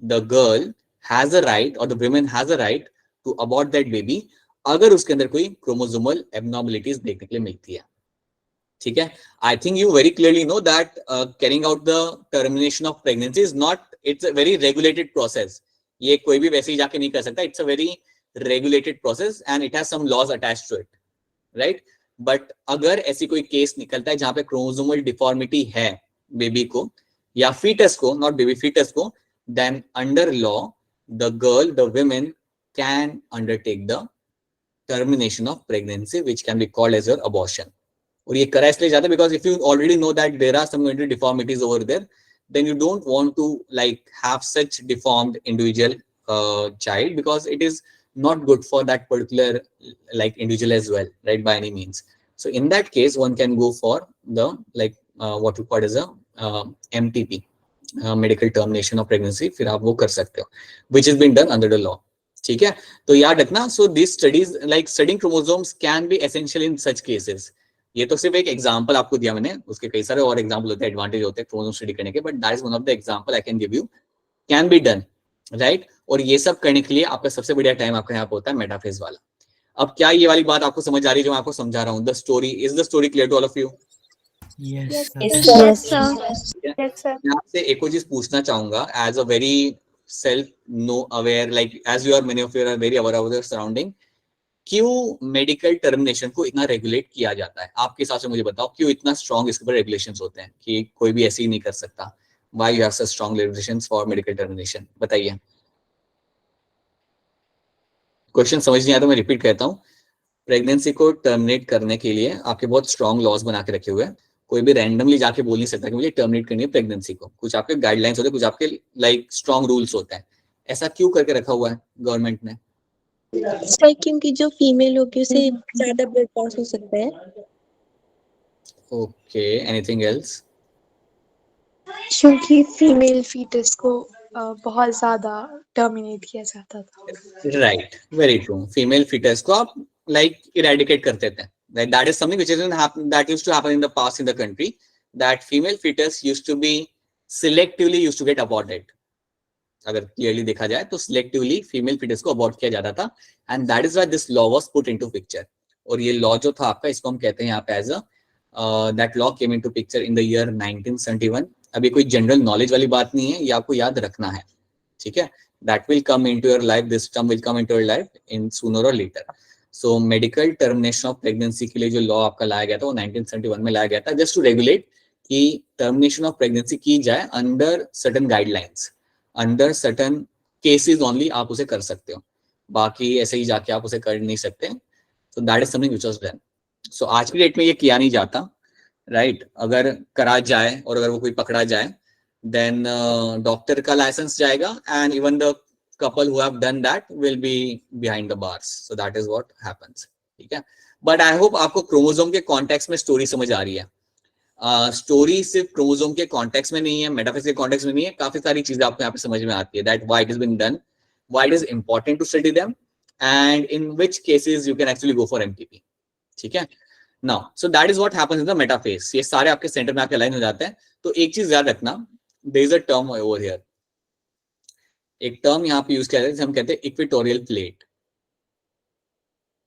the girl has a right और the women has a right to abort that baby, अगर उसके अंदर कोई क्रोमोसोमल एबनॉर्मलिटीज देखने के लिए मिलती है. ठीक है. I think you very clearly know that carrying out the termination of pregnancy is not, it's a very regulated process. ये कोई भी वैसे ही जाके नहीं कर सकता. It's a very regulated process and it has some laws attached to it, right? But अगर ऐसी कोई केस निकलता है जहां पे क्रोमोसोमल डिफॉर्मिटी है बेबी को या फीटस को, नॉट बेबी, फीटस को, then under law the girl, the women can undertake the termination of pregnancy which can be called as your abortion. और ये करा इसलिए जाता है because if you already know that there are some deformities over there, then you don't want to like have such deformed individual child, because it is not good for that particular like individual as well, right, by any means. So in that case one can go for the like what we call as a MTP, medical termination of pregnancy, फिर आप वो कर सकते हो, which has been done under the law. ठीक है. तो याद रखना, so these studies like studying chromosomes can be essential in such cases. ये तो सिर्फ एक एग्जांपल आपको दिया मैंने, उसके कई सारे और एग्जांपल होते हैं, एडवांटेज होते हैं क्रोमोसोम स्टडी करने के, but that is one of the example I can give you, can be done, right. और ये सब करने के लिए आपका सबसे बढ़िया टाइम आपका यहाँ पे होता है मेटाफेज वाला. अब क्या ये वाली बात आपको समझ आ रही है जो मैं आपको समझा रहा हूँ? The story, is the story clear to all of you? Yes, sir. Yes, sir. Yes, sir. मैं आपसे एक और चीज पूछना चाहूंगा as a very self no aware, like as you are many of you are very aware of your surrounding, क्यों medical termination को इतना रेगुलेट किया जाता है? आपके हिसाब से मुझे बताओ, क्यों इतना स्ट्रॉन्ग इसके ऊपर रेगुलेशंस होते हैं कि कोई भी ऐसे ही नहीं कर सकता? Why you have such strong regulations for medical termination? बताइए। क्वेश्चन समझ नहीं आया तो मैं रिपीट कहता हूँ। प्रेगनेंसी को टर्मिनेट करने के लिए आपके बहुत स्ट्रॉन्ग लॉज बना के रखे हुए हैं। कोई भी रैंडमली जाके बोल नहीं सकता कि मुझे टर्मिनेट करनी है प्रेगनेंसी को। कुछ आपके गाइडलाइंस होते हैं, कुछ आपके लाइक स्ट्रॉन्ग रूल्स होते हैं। ऐसा क्यों करके रखा हुआ है गवर्नमेंट ने? सर क्योंकि जो फीमेल होगी उसे ज्यादा ब्लड लॉस हो सकता है। Okay, anything else? क्योंकि फीमेल फीटस को बहुत ज्यादा टर्मिनेट किया जाता था। Right, very true. Female foetus को आप लाइक इरेडिकेट कर देते हैं। Like that is something which that used to happen in the past in the country, that female fetus used to be selectively used to get aborted. अगर clearly देखा जाए तो selectively female foetus को abort किया जाता था, and that is why this law was put into picture. और ये लॉ जो था आपका, इसको हम कहते हैं यहाँ पे as a that law came into picture in the year 1971। अभी कोई जनरल नॉलेज वाली बात नहीं है, ये आपको याद रखना है, ठीक है? That will come into your life, this term will come into your life in sooner or later. So medical termination of pregnancy के लिए जो लॉ आपका लाया गया था वो 1971 में लाया गया था, जस्ट टू रेगुलेट कि टर्मिनेशन ऑफ प्रेगनेंसी की जाए under certain guidelines, under certain cases only आप उसे कर सकते हो, बाकी ऐसे ही जाके आप उसे कर नहीं सकते। So that is something which was done. So आज की डेट में ये किया नहीं जाता, राइट? अगर करा जाए और अगर वो कोई पकड़ा जाए, देन डॉक्टर का लाइसेंस जाएगा, and even the couple who have done that will be behind the bars. So that is what happens, ठीक है? But I hope आपको क्रोमोसोम के कॉन्टेक्स्ट में स्टोरी समझ आ रही है। स्टोरी सिर्फ क्रोमोसोम के कॉन्टेक्स्ट में नहीं है, मेटाफिजिक्स के कॉन्टेक्स्ट में नहीं है, काफी सारी चीजें आपको यहाँ पे समझ में आती है। That why it is been done, why it is important to study them, and in which cases you can actually go for MTP, ठीक है? Now so that is what happens in the metaphase. ये सारे आपके centre में आके align हो जाते हैं। तो एक चीज याद रखना, there is a term over here, एक टर्म यहाँ पे यूज किया जाता है, हम कहते हैं इक्वेटोरियल प्लेट।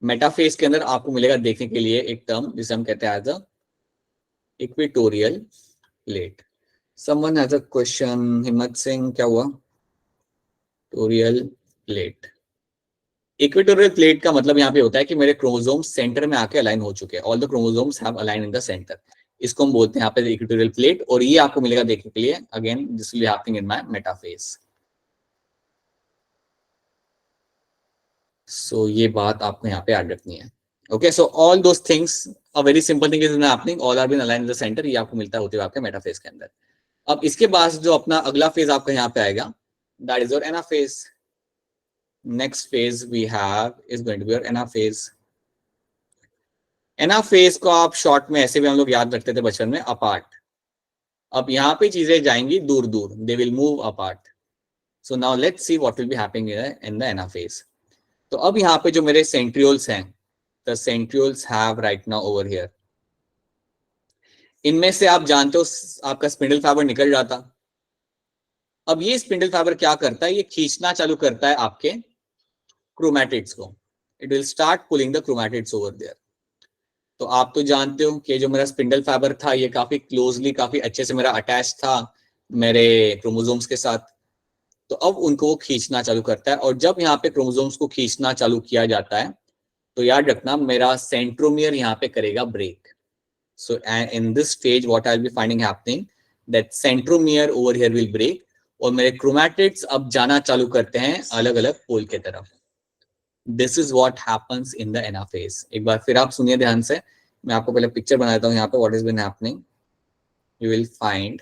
मेटाफेज के अंदर आपको मिलेगा देखने के लिए एक टर्म जिसे हम कहते हैं as a equatorial plate. Someone has a question, Himmat Singh, क्या हुआ? इक्वेटोरियल प्लेट, इक्वेटोरियल प्लेट का मतलब यहाँ पे होता है कि मेरे क्रोमोसोम सेंटर में आके अलाइन हो चुके हैं, all the chromosomes have align in the centre. इसको हम बोलते हैं यहाँ पे इक्वेटोरियल प्लेट, और ये आपको मिलेगा देखने के लिए, again this will be happening in my metaphase. So ये बात आपको यहाँ पे याद रखनी है। Okay, so all those things, a very simple thing is happening, all are been aligned in the center, ये आपको मिलता होते हुए आपके मेटाफेज के अंदर। अब इसके बाद जो अपना अगला फेज आपका यहाँ पे आएगा, that is your anaphase. Next phase we have is going to be your anaphase. Anaphase को आप शॉर्ट में ऐसे भी हम लोग याद रखते थे बचपन में, अपार्ट। अब यहाँ पे चीजें जाएंगी दूर दूर, दे will move apart. So now let's see what will be happening in the anaphase. तो अब यहाँ पे जो मेरे सेंट्रियोल्स हैं, the centrioles have right now over here, इनमें से आप जानते हो आपका स्पिंडल फाइबर निकल जाता। अब ये स्पिंडल फाइबर क्या करता है, ये खींचना चालू करता है आपके क्रोमैटिड्स को। It will start pulling the chromatids over there. तो आप तो जानते हो कि जो मेरा स्पिंडल फाइबर था ये काफी क्लोजली, काफी अच्छे से मेरा अटैच था मेरे क्रोमोसोम्स के साथ। तो अब उनको वो खींचना चालू करता है, और जब यहाँ पे क्रोमोसोम्स को खींचना चालू किया जाता है तो याद रखना मेरा सेंट्रोमियर यहाँ पे करेगा break. So in this stage what I will be finding happening, that centromere over here will break, और मेरे क्रोमैटिड्स अब जाना चालू करते हैं अलग अलग पोल के तरफ। This is what happens in the anaphase. एक बार फिर आप सुनिए ध्यान से, मैं आपको पहले पिक्चर बना देता हूँ यहाँ पे what is been happening. You will find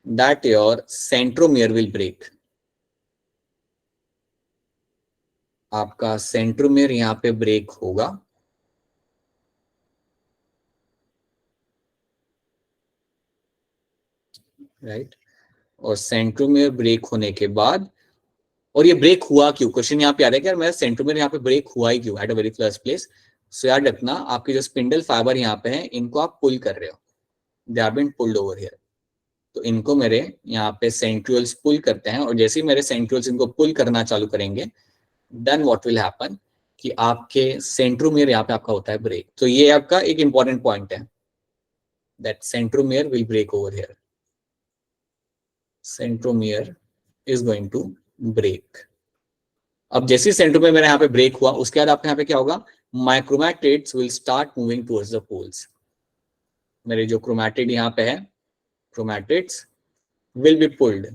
that your centromere will break. आपका सेंट्रोमियर यहाँ पे ब्रेक होगा, राइट? और सेंट्रोमियर ब्रेक होने के बाद, और ये ब्रेक हुआ क्यों, क्वेश्चन यहाँ पे आ रहा है कि यार मेरा सेंट्रोमियर यहाँ पे ब्रेक हुआ ही क्यों at a very first place. So याद रखना आपके जो स्पिंडल फाइबर यहाँ पे हैं इनको आप पुल कर रहे हो, they are been pulled over here. तो इनको मेरे यहाँ पे सेंट्रियोल्स पुल करते हैं, और जैसे ही मेरे सेंट्रियोल्स इनको पुल करना चालू करेंगे, देन व्हाट विल हैपन कि आपके सेंट्रोमियर यहाँ पे आपका होता है ब्रेक। तो ये आपका एक इंपॉर्टेंट पॉइंट है, that centromere will break over here. Centromere is going to break. अब जैसे सेंट्रोमियर मेरा यहाँ पे ब्रेक हुआ, उसके बाद आपके यहाँ पे क्या होगा, my chromatids will start moving towards the poles. मेरे जो क्रोमैटिड यहाँ पे है, chromatids will be pulled.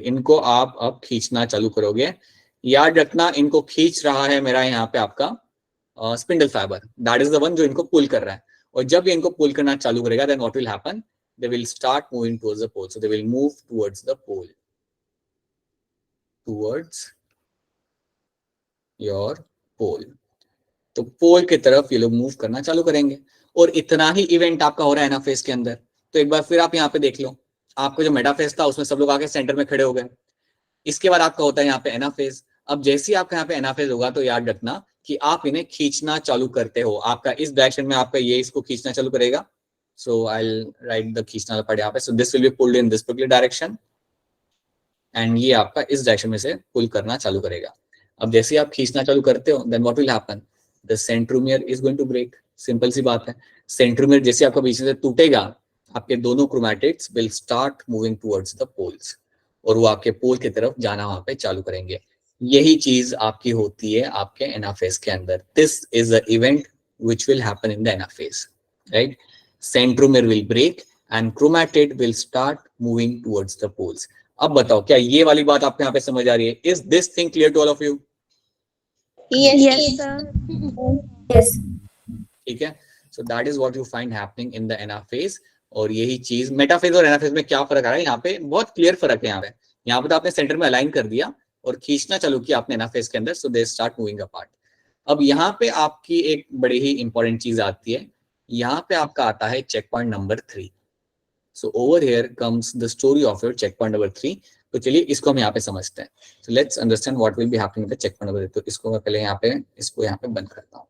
इनको आप अब खींचना चालू करोगे. याद रखना, इनको खींच रहा है मेरा यहाँ पे आपका spindle fibre, that is the one जो इनको पुल कर रहा है. और जब ये इनको पुल करना चालू करेगा, then what will happen, they will start moving towards the pole. So they will move towards the pole, towards your pole. तो पोल की तरफ ये लोग मूव करना चालू करेंगे. और इतना ही इवेंट आपका हो रहा है एनाफेज के अंदर. तो एक बार फिर आप यहाँ पे देख लो, आपका जो मेटाफेज था उसमें सब लोग आके सेंटर में खड़े हो गए. इसके बाद आपका होता है यहाँ पे एनाफेज. अब जैसे ही आपका यहाँ पे एनाफेज होगा, तो याद रखना कि आप इन्हें खींचना चालू करते हो. आपका इस डायरेक्शन में आपका ये इसको खींचना चालू करेगा. सो आई विल राइट द खींचना वाला पार्ट यहाँ पे. So this will be pulled in this particular direction, and ये आपका इस डायरेक्शन में से पुल करना चालू करेगा. अब जैसे आप खींचना चालू करते हो, then what will happen, the centromere is going to break. Simple सी बात है. सेंट्रोमियर जैसे आपका बीच में से टूटेगा, आपके दोनों chromatids will start moving towards the poles, और वो आपके पोल की तरफ जाना वहां पे चालू करेंगे. यही चीज आपकी होती है आपके एनाफेज के अंदर. This is the event which will happen in the anaphase, right. Centromere will break and chromatid will start moving towards the poles. अब बताओ, क्या ये वाली बात आपको यहाँ पे समझ आ रही है? Is this thing clear to all of you? Yes, sir. Yes. ठीक है. So that is what you find happening in the anaphase. और यही चीज मेटाफेज और एनाफेज में क्या फर्क आ रहा है, यहाँ पे बहुत क्लियर फर्क है. यहाँ पे तो आपने सेंटर में अलाइन कर दिया और खींचना चालू किया आपने एनाफेज के अंदर, सो दे स्टार्ट मूविंग अपार्ट. अब यहाँ पे आपकी एक बड़ी ही इंपॉर्टेंट चीज आती है. यहाँ पे आपका आता है check point number 3. So over here comes the story of your check point number 3. तो चलिए इसको हम यहाँ पे समझते हैं. So let's understand what will be happening with the check point number 3. तो इसको मैं पहले यहाँ पे इसको यहाँ पे बंद करता हूँ.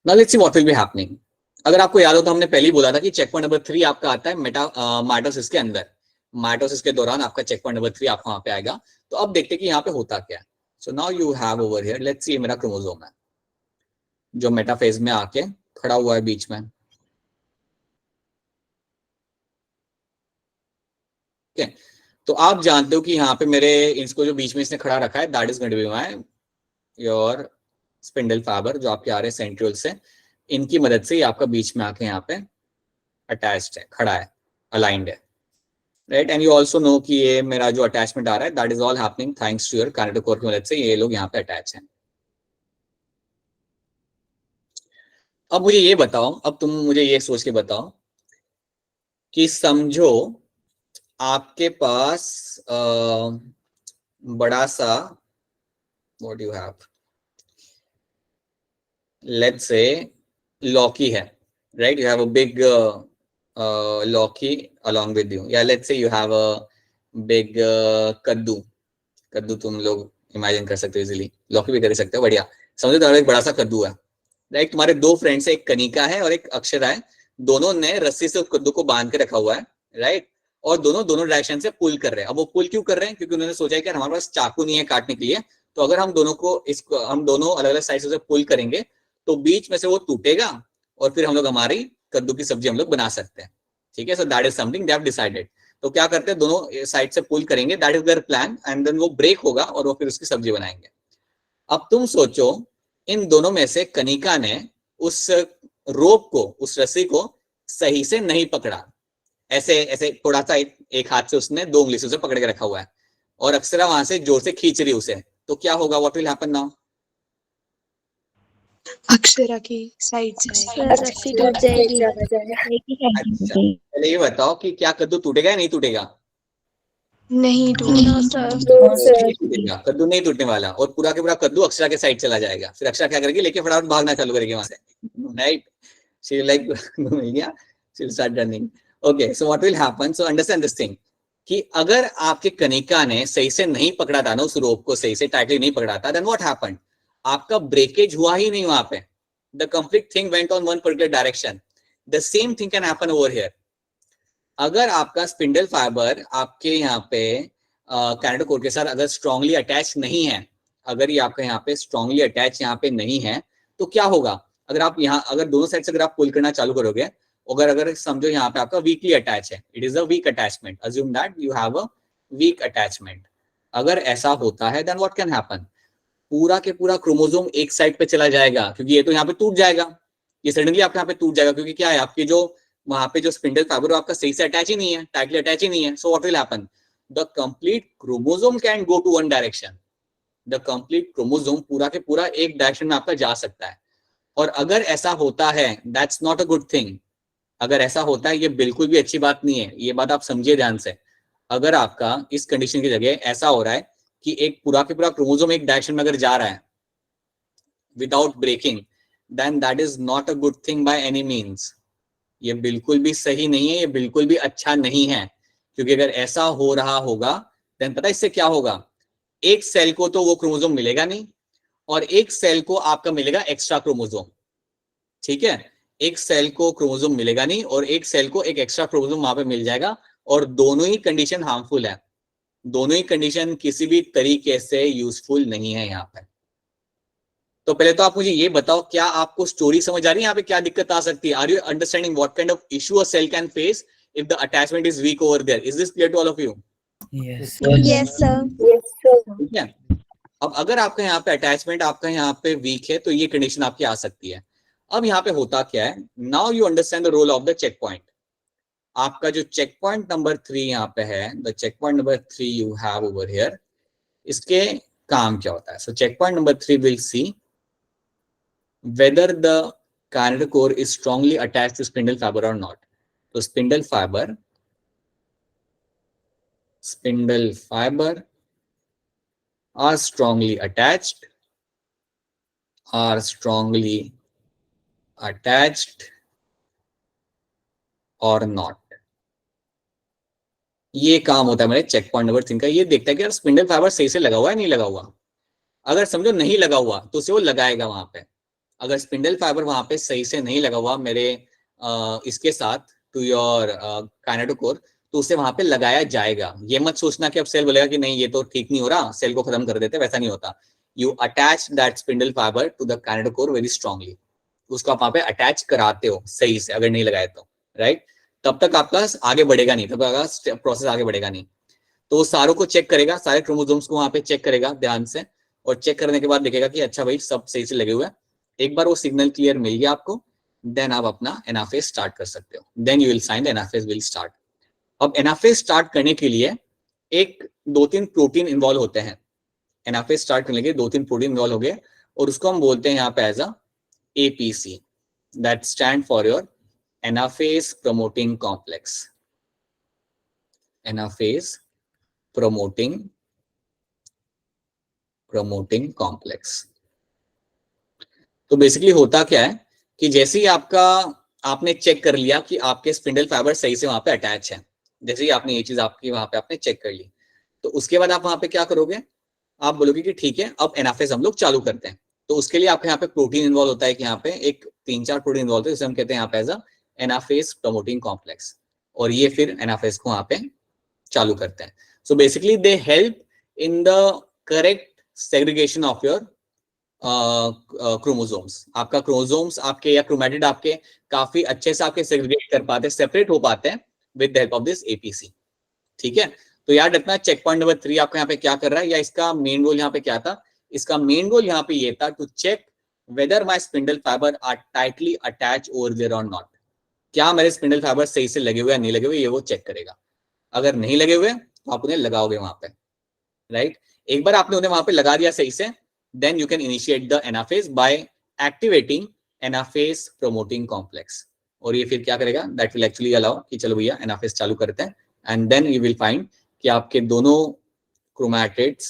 Now let's see what will be happening. अगर आपको याद हो तो हमने पहले ही बोला था कि चेक पॉइंट नंबर 3 आपका आता है माइटोसिस के अंदर. माइटोसिस के दौरान आपका चेक पॉइंट नंबर 3 आपको वहां पे आएगा. तो अब देखते हैं कि यहाँ पे होता क्या है. So now you have over here, let's see, मेरा क्रोमोसोम है जो मेटाफेज में आके खड़ा हुआ है बीच में. ठीक है. तो आप जानते हो कि यहाँ पे मेरे इसको जो बीच में इसने खड़ा रखा है, that is going to be my your spindle fibre, जो आपके आ रहे हैं सेंट्रियोल से. इनकी मदद से ये आपका बीच में आके यहाँ पे अटैच्ड है, खड़ा है, अलाइंड है, right. And you also know कि ये मेरा जो अटैचमेंट आ रहा है, that is all happening thanks to your kinetochore की मदद से ये लोग यहाँ पे अटैच हैं. अब मुझे ये बताओ, अब तुम मुझे ये सोच के बताओ कि समझो आपके पास बड़ा सा, what you have, let's say लौकी है, right? You have a big लौकी along with you. Yeah, let's say you have a big कद्दू तुम लोग इमेजिन कर सकते हो इजीली. लौकी भी कर सकते हो, बढ़िया. समझो तुम्हारा एक बड़ा सा कद्दू है, राइट. तुम्हारे दो फ्रेंड्स है, एक कनिका है और एक अक्षरा है. दोनों ने रस्सी से उस कद्दू को बांध के रखा हुआ है, राइट. और दोनों डायरेक्शन से पुल कर रहे हैं. अब वो पुल क्यों कर रहे हैं? क्योंकि उन्होंने सोचा है कि हमारे पास चाकू नहीं है काटने के लिए, तो अगर हम दोनों अलग अलग साइड से पुल करेंगे तो बीच में से वो टूटेगा और फिर हम लोग हमारी कद्दू की सब्जी हम लोग बना सकते हैं. ठीक है. So that is something they have decided. तो क्या करते हैं, दोनों साइड से पुल करेंगे, that is their plan, and then वो ब्रेक होगा और वो फिर उसकी सब्जी बनाएंगे. अब तुम सोचो, इन दोनों में से कनिका ने उस रोप को, उस रस्सी को सही से नहीं पकड़ा. ऐसे ऐसे थोड़ा सा एक हाथ से उसने 2 उंगली से उसे पकड़ के रखा हुआ है, और अक्षरा वहां से जोर से खींच रही उसे. तो क्या होगा, what will happen now? Akshara की साइड से रस्सी टूट जाएगी. अच्छा, पहले ये बताओ कि क्या कद्दू टूटेगा या नहीं टूटेगा? नहीं टूटेगा. नहीं टूटेगा, कद्दू नहीं टूटने वाला, और पूरा के पूरा कद्दू अक्षरा के साइड चला जाएगा. फिर अक्षरा क्या करेगी, लेके फटाफट भागना चालू करेगी वहां से, राइट. शी लाइक मिल गया, she will start running. Okay, so what will happen, so understand this thing कि अगर आपके कनिका ने सही से नहीं पकड़ा था ना, उस रोप को सही से टाइटली नहीं पकड़ा था, देन व्हाट हैपेंड, आपका ब्रेकेज हुआ ही नहीं वहां पे. The complete thing went on one particular direction. The same thing can happen over here. अगर आपका स्पिंडल फाइबर आपके यहाँ पे काइनेटोकोर के साथ अगर स्ट्रांगली अटैच नहीं है, अगर ये आपका यहाँ पे स्ट्रांगली अटैच यहाँ पे नहीं है, तो क्या होगा, अगर आप यहाँ अगर दोनों साइड से अगर आप पुल करना चालू करोगे, अगर समझो यहाँ पे आपका वीकली अटैच है, it is a weak attachment, assume that you have a weak attachment. अगर ऐसा होता है देन व्हाट कैन हैपन, पूरा के पूरा क्रोमोसोम एक साइड पे चला जाएगा, क्योंकि ये तो यहाँ पे टूट जाएगा, ये सडनली आपके यहाँ पे टूट जाएगा, क्योंकि क्या है आपकी जो वहां पे जो स्पिंडल फाइबर आपका सही से अटैच ही नहीं है, टाइटली अटैच ही नहीं है। So what will happen, the complete chromosome can go to one direction, the complete chromosome पूरा के पूरा एक डायरेक्शन में आपका जा सकता है। और अगर ऐसा होता है that's not a good thing, अगर ऐसा होता है ये बिल्कुल भी अच्छी बात नहीं है, ये बात आप समझिए ध्यान से। अगर आपका इस कंडीशन की जगह ऐसा हो रहा है कि एक पूरा के पूरा क्रोमोसोम एक डायरेक्शन में अगर जा रहा है without breaking, then that is not a good thing by any means, ये बिल्कुल भी सही नहीं है, ये बिल्कुल भी अच्छा नहीं है। क्योंकि अगर ऐसा हो रहा होगा देन पता है इससे क्या होगा, एक सेल को तो वो क्रोमोसोम मिलेगा नहीं, और एक सेल को आपका मिलेगा एक्स्ट्रा क्रोमोसोम। ठीक है, एक सेल को क्रोमोसोम मिलेगा नहीं और एक सेल को एक एक्स्ट्रा क्रोमोसोम वहां पे मिल जाएगा, और दोनों ही कंडीशन हार्मफुल है, दोनों ही कंडीशन किसी भी तरीके से यूजफुल नहीं है यहाँ पे। तो पहले तो आप मुझे ये बताओ, क्या आपको स्टोरी समझ आ रही है यहाँ पे क्या दिक्कत आ सकती है? Are you understanding what kind of issue a cell can face if the attachment is weak over there? Is this clear to all of you? Yes. Yes, sir. ठीक है, अब अगर आपका यहाँ पे अटैचमेंट आपका यहाँ पे वीक है तो ये कंडीशन आपकी आ सकती है। अब यहाँ पे होता क्या है, now you understand the role of the check point. आपका जो चेक पॉइंट नंबर 3 यहाँ पे है, the check point number 3 you have over here, इसके काम क्या होता है? So check point number 3 will see whether the kinetochore is strongly attached to spindle fiber or not. So spindle fiber are strongly attached or not. ये काम होता है मेरे चेक पॉइंट नंबर 3 का, ये देखता है कि यार स्पिंडल फाइबर सही से लगा हुआ है नहीं लगा हुआ। अगर समझो नहीं लगा हुआ तो उसे वो लगाएगा वहां पे। अगर स्पिंडल फाइबर वहां पे सही से नहीं लगा हुआ मेरे इसके साथ टू योर काइनेटोकोर, तो उसे वहां पे लगाया जाएगा। ये मत सोचना कि अब सेल बोलेगा कि नहीं ये तो ठीक नहीं हो रहा, सेल को खत्म कर देते, वैसा नहीं होता। You attach that spindle fibre to the kinetochore very strongly, उसको आप वहां पे अटैच कराते हो सही से, अगर नहीं लगाए तो राइट, तब तक आपका आगे बढ़ेगा नहीं, तब आपका प्रोसेस आगे बढ़ेगा नहीं। तो सारों को चेक करेगा, सारे क्रोमोसोम्स को वहां पे चेक करेगा ध्यान से, और चेक करने के बाद देखेगा कि अच्छा भाई सब सही से लगे हुए हैं। एक बार वो सिग्नल क्लियर मिल गया आपको, देन आप अपना एनाफेज स्टार्ट कर सकते हो, then you will find anaphase will start. अब एनाफेज स्टार्ट करने के लिए एक 2-3 प्रोटीन इन्वॉल्व होते हैं। एनाफेज स्टार्ट करने के लिए 2-3 प्रोटीन इन्वॉल्व हो गए, और उसको हम बोलते हैं यहाँ पे as a APC, that stand for your anaphase promoting complex. Anaphase promoting complex. तो बेसिकली होता क्या है कि जैसे ही आपने चेक कर लिया कि आपके स्पिंडल फाइबर सही से वहां पे अटैच है, जैसे ही आपने ये चीज आपकी वहां पे आपने चेक कर ली, तो उसके बाद आप वहां पे क्या करोगे, आप बोलोगे कि ठीक है अब एनाफेज हम लोग चालू करते हैं। तो उसके लिए आपके यहाँ पे प्रोटीन इन्वॉल्व होता है कि यहाँ पे एक 3-4 प्रोटीन इन्वॉल्व होता है, जिसे हम कहते हैं यहाँ पे as a anaphase promoting complex, और ये फिर एनाफेज को वहां पे चालू करते हैं। So basically they help in the correct segregation of your chromosomes. आपका क्रोमोसोम्स आपके या क्रोमैटिड आपके काफी अच्छे से आपके सेग्रीगेट कर पाते हैं, सेपरेट हो पाते हैं with the help of this APC। ठीक है, तो याद रखना चेक पॉइंट नंबर 3 आपका यहाँ पे क्या कर रहा है, या इसका मेन गोल यहाँ पे क्या था? इसका मेन गोल यहाँ पे ये था to check whether my spindle fibre are tightly attach over there or not. क्या मेरे स्पिंडल फाइबर सही से लगे हुए या नहीं लगे हुए, ये वो चेक करेगा। अगर नहीं लगे हुए तो आप उन्हें लगाओगे वहां पे, राइट। एक बार आपने उन्हें वहां पे लगा दिया सही से, then you can initiate the anaphase by activating anaphase promoting complex। और ये फिर क्या करेगा, that will actually allow कि चलो भैया anaphase चालू करते हैं, and then you will find कि आपके दोनों chromatids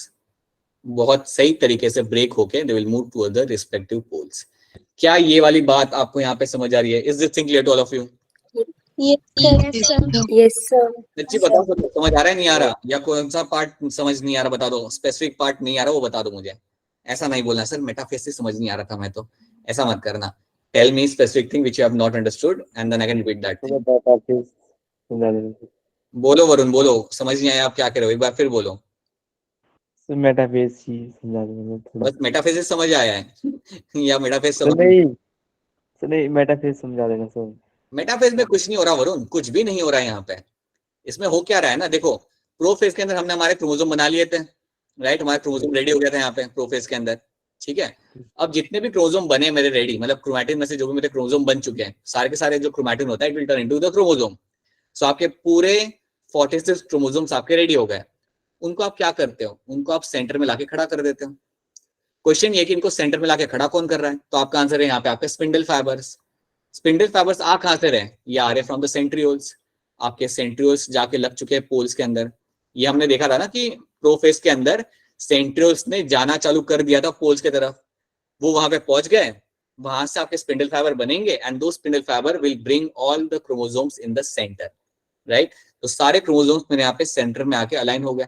बहुत सही तरीके से ब्रेक होके they will move toward the respective poles। क्या ये वाली बात आपको यहाँ पे समझ आ रही है? Is this thing clear to all of you? Yes, sir. सच्ची बताओ, समझ आ रहा है नहीं आ रहा, या कौन सा पार्ट समझ नहीं आ रहा बता दो, स्पेसिफिक पार्ट नहीं आ रहा वो बता दो मुझे। ऐसा नहीं बोलना सर मेटाफिजिक्स समझ नहीं आ रहा था मैं तो, ऐसा मत करना। Tell me specific thing which you have not understood and then I can repeat that. बोलो वरुण बोलो, समझ नहीं आया आप क्या कह रहे हो, एक बार फिर बोलो। मेटाफिजिक्स ही समझा दो थोड़ा। बस मेटाफिजिक्स समझ आया है या मेटाफिजिक्स समझ नहीं सर नहीं, मेटाफेज समझा देना सर। मेटाफेज में कुछ नहीं हो रहा वरुण, कुछ भी नहीं हो रहा है यहाँ पे। इसमें हो क्या रहा है ना, देखो प्रोफेज के अंदर हमने हमारे क्रोमोसोम बना लिए थे, राइट, हमारे क्रोमोसोम रेडी हो गया था यहाँ पे प्रोफेज के अंदर, ठीक है। अब जितने भी क्रोमोसोम बने मेरे रेडी, मतलब क्रोमैटिन में से जो भी मेरे क्रोमोसोम बन चुके हैं, सारे के सारे जो क्रोमैटिन होता है it will turn into the chromosome. So आपके पूरे 46 क्रोमोसोम्स आपके रेडी हो गए। उनको आप क्या करते हो, उनको आप सेंटर में लाके खड़ा कर देते हो। क्वेश्चन ये कि इनको सेंटर में लाके खड़ा कौन कर रहा है, तो आपका आंसर है यहाँ पे आपके स्पिंडल फाइबर्स। स्पिंडल फाइबर्स आ कहां से रहे, ये आ रहे फ्रॉम द सेंट्रियोल्स। आपके सेंट्रियोल्स जाके लग चुके हैं पोल्स के अंदर। ये हमने देखा था ना कि प्रोफेज के अंदर सेंट्रियोल्स ने जाना चालू कर दिया था पोल्स की तरफ, वो वहां पे पहुंच गए, वहां से आपके स्पिंडल फाइबर बनेंगे एंड दो spindle fibre will bring all the chromosomes in the centre, right. तो सारे क्रोमोसोम्स मेरे यहाँ पे सेंटर में आके अलाइन हो गए।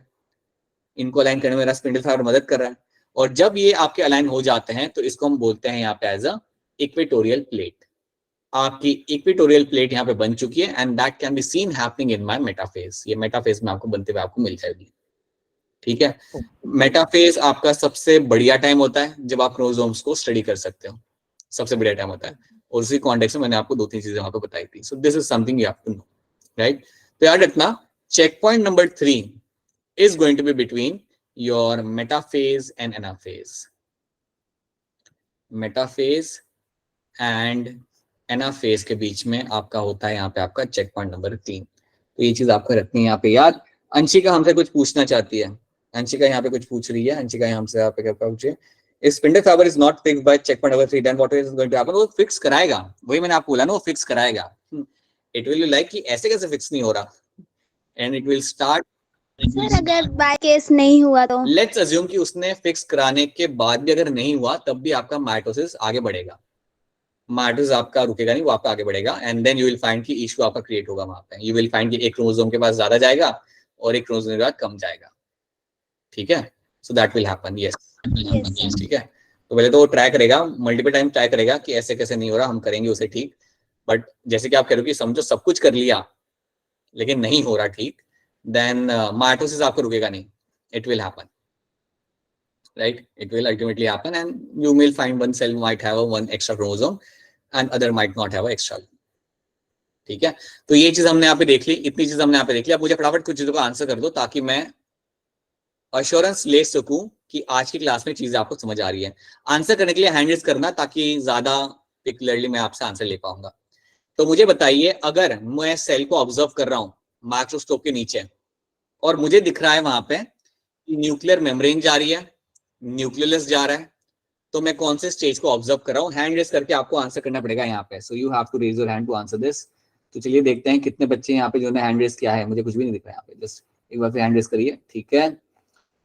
इनको अलाइन करने में मेरा स्पिंडल फाइबर मदद कर रहा है। और जब ये आपके अलाइन हो जाते हैं तो इसको हम बोलते हैं यहाँ पे एज अ इक्वेटोरियल प्लेट। आपकी इक्वेटोरियल प्लेट यहाँ पे बन चुकी है and that can be scene happening in my metaphase. ये मेटाफेज में आपको बनते हुए आपको मिल जाएगी, ठीक है। मेटाफेज आपका सबसे बढ़िया टाइम होता है जब आप क्रोमोसोम्स को स्टडी कर सकते हो, सबसे बढ़िया टाइम होता है। और उसी कॉन्टेक्स्ट में मैंने आपको 2-3 चीजें वहां पे बताई थी। So this is something you have to know, right. तो याद रखना, check point number 3 is going to be between your metaphase and anaphase. Metaphase and anaphase के बीच में आपका होता है यहाँ पे आपका चेक पॉइंट नंबर 3। तो ये चीज आपको रखनी है यहाँ पे याद। अंशिका हमसे कुछ पूछना चाहती है, अंशिका यहाँ पे कुछ पूछ रही है। अंशिका यहाँ से यहाँ पे क्या पूछे, इस spindle fibre is not fixed by check point number 3 then what is going to happen. वो फिक्स कराएगा, वही मैंने आपको बोला ना, वो फिक्स कराएगा। इट विल लाइक कि ऐसे कैसे फिक्स नहीं हो रहा, and it will start. Sir अगर बाय केस नहीं हुआ तो लेट्स अज्यूम कि उसने फिक्स कराने के बाद भी अगर नहीं हुआ तब भी आपका माइटोसिस आगे बढ़ेगा। माइटोसिस आपका रुकेगा नहीं, वो आपका आगे बढ़ेगा and then you will find कि इशू आपका क्रिएट होगा वहां पे। यू विल फाइंड कि एक क्रोमोसोम के पास ज्यादा जाएगा और एक क्रोमोसोम के बाद कम जाएगा, ठीक है। So that will happen, yes, ठीक है। तो पहले तो वो ट्राई करेगा, मल्टीपल टाइम ट्राई करेगा कि ऐसे कैसे नहीं हो रहा, हम करेंगे उसे ठीक। बट जैसे कि आप कह रहे हो कि समझो सब कुछ कर लिया लेकिन नहीं हो रहा ठीक, then mitosis आपको रुकेगा नहीं, it will happen, right, it will ultimately happen and you will find one cell might have a one extra chromosome and other might not have a extra, ठीक है। तो ये चीज हमने यहाँ पे देख ली, इतनी चीज हमने यहाँ पे देख ली। अब मुझे फटाफट कुछ चीजों का आंसर कर दो ताकि मैं अश्योरेंस ले सकूं कि आज की क्लास में चीजें आपको समझ आ रही है। आंसर करने के लिए हैंड रेज करना ताकि ज्यादा क्लियरली मैं आपसे आंसर ले पाऊंगा। तो मुझे बताइए, अगर मैं सेल को ऑब्जर्व कर रहा हूं माइक्रोस्कोप के नीचे और मुझे दिख रहा है वहां पे न्यूक्लियर मेम्ब्रेन जा रही है, न्यूक्लियस जा रहा है, तो मैं कौन से स्टेज को ऑब्जर्व कर रहा हूँ, हैंड रेज करके आपको आंसर करना पड़ेगा यहाँ पे। So you have to raise your hand to answer this. तो चलिए देखते हैं कितने बच्चे यहाँ पे जो ने हैंड रेज किया है। मुझे कुछ भी नहीं दिख रहा है यहाँ पे, जस्ट एक बार फिर हैंड रेज करिए, ठीक है।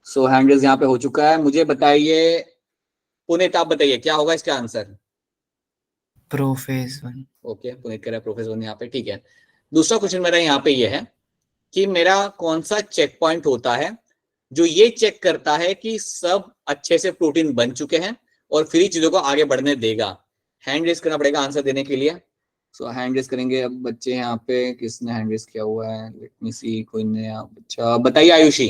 सो हैंड रेज यहाँ पे हो चुका है। मुझे बताइए पुनीत, आप बताइए क्या होगा इसका आंसर। प्रोफेज 1। ओके, पुनीत कह रहा है प्रोफेज 1 यहाँ पे, ठीक है। दूसरा क्वेश्चन मेरा यहाँ पे ये है कि मेरा कौन सा चेक पॉइंट होता है जो ये चेक करता है कि सब अच्छे से प्रोटीन बन चुके हैं और फिर चीजों को आगे बढ़ने देगा। हैंड रेज करना पड़ेगा आंसर देने के लिए। सो हैंड रेज करेंगे अब बच्चे यहाँ पे, किसने हैंड रेज किया हुआ है, लेट मी सी, कोई नया बच्चा बताइए। आयुषी।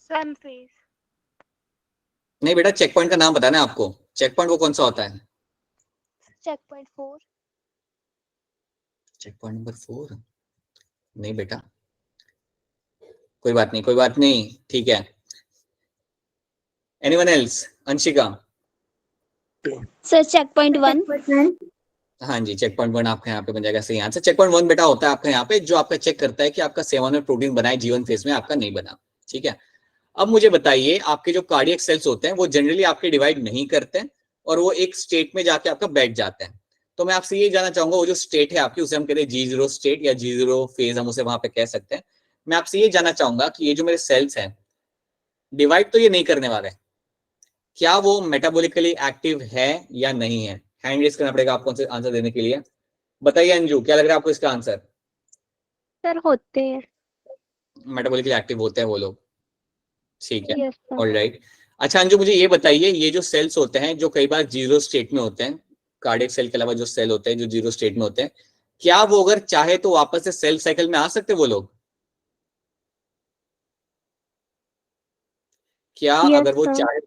फेज नहीं बेटा, चेक पॉइंट का नाम बताना है आपको। चेक पॉइंट वो कौन सा होता है। Check point 4 check point number 4 नहीं बेटा, कोई बात नहीं, कोई बात नहीं, ठीक है। Anyone else. Anshika. Sir check point 1 हाँ जी, चेक पॉइंट 1 आपका यहाँ पे बन जाएगा सही आंसर। चेक पॉइंट 1 बेटा होता है आपका यहाँ पे जो आपका चेक करता है कि आपका सेवन में प्रोटीन बना है, जीवन फेज में आपका नहीं बना, ठीक है। अब मुझे बताइए, आपके जो कार्डियक सेल्स होते हैं वो जनरली आपके डिवाइड नहीं करते हैं और वो एक स्टेट में जाके आपका बैठ जाते हैं। तो मैं आपसे ये जानना चाहूंगा, वो जो स्टेट है आपकी, उसे हम कहते हैं G0 स्टेट या G0 फेज, हम उसे वहां पे कह सकते हैं। मैं आपसे ये जानना चाहूंगा कि ये जो मेरे सेल्स हैं डिवाइड तो ये नहीं करने वाले, क्या वो मेटाबॉलिकली एक्टिव है या नहीं है। हैंड रेज करना पड़ेगा आपको आंसर देने के लिए। बताइए अंजू, क्या लग रहा है आपको इसका आंसर। सर होते हैं। मेटाबॉलिकली एक्टिव होते हैं वो लोग, ठीक है, यस सर। ऑलराइट। अच्छा अंजू, मुझे ये बताइए, ये जो सेल्स होते हैं जो कई बार जीरो स्टेट में होते हैं, कार्डियक सेल के अलावा जो सेल होते हैं जो जीरो स्टेट में होते हैं, क्या वो अगर चाहे तो वापस से सेल साइकिल में आ सकते वो लोग। क्या Yes, अगर वो sir. चाहे,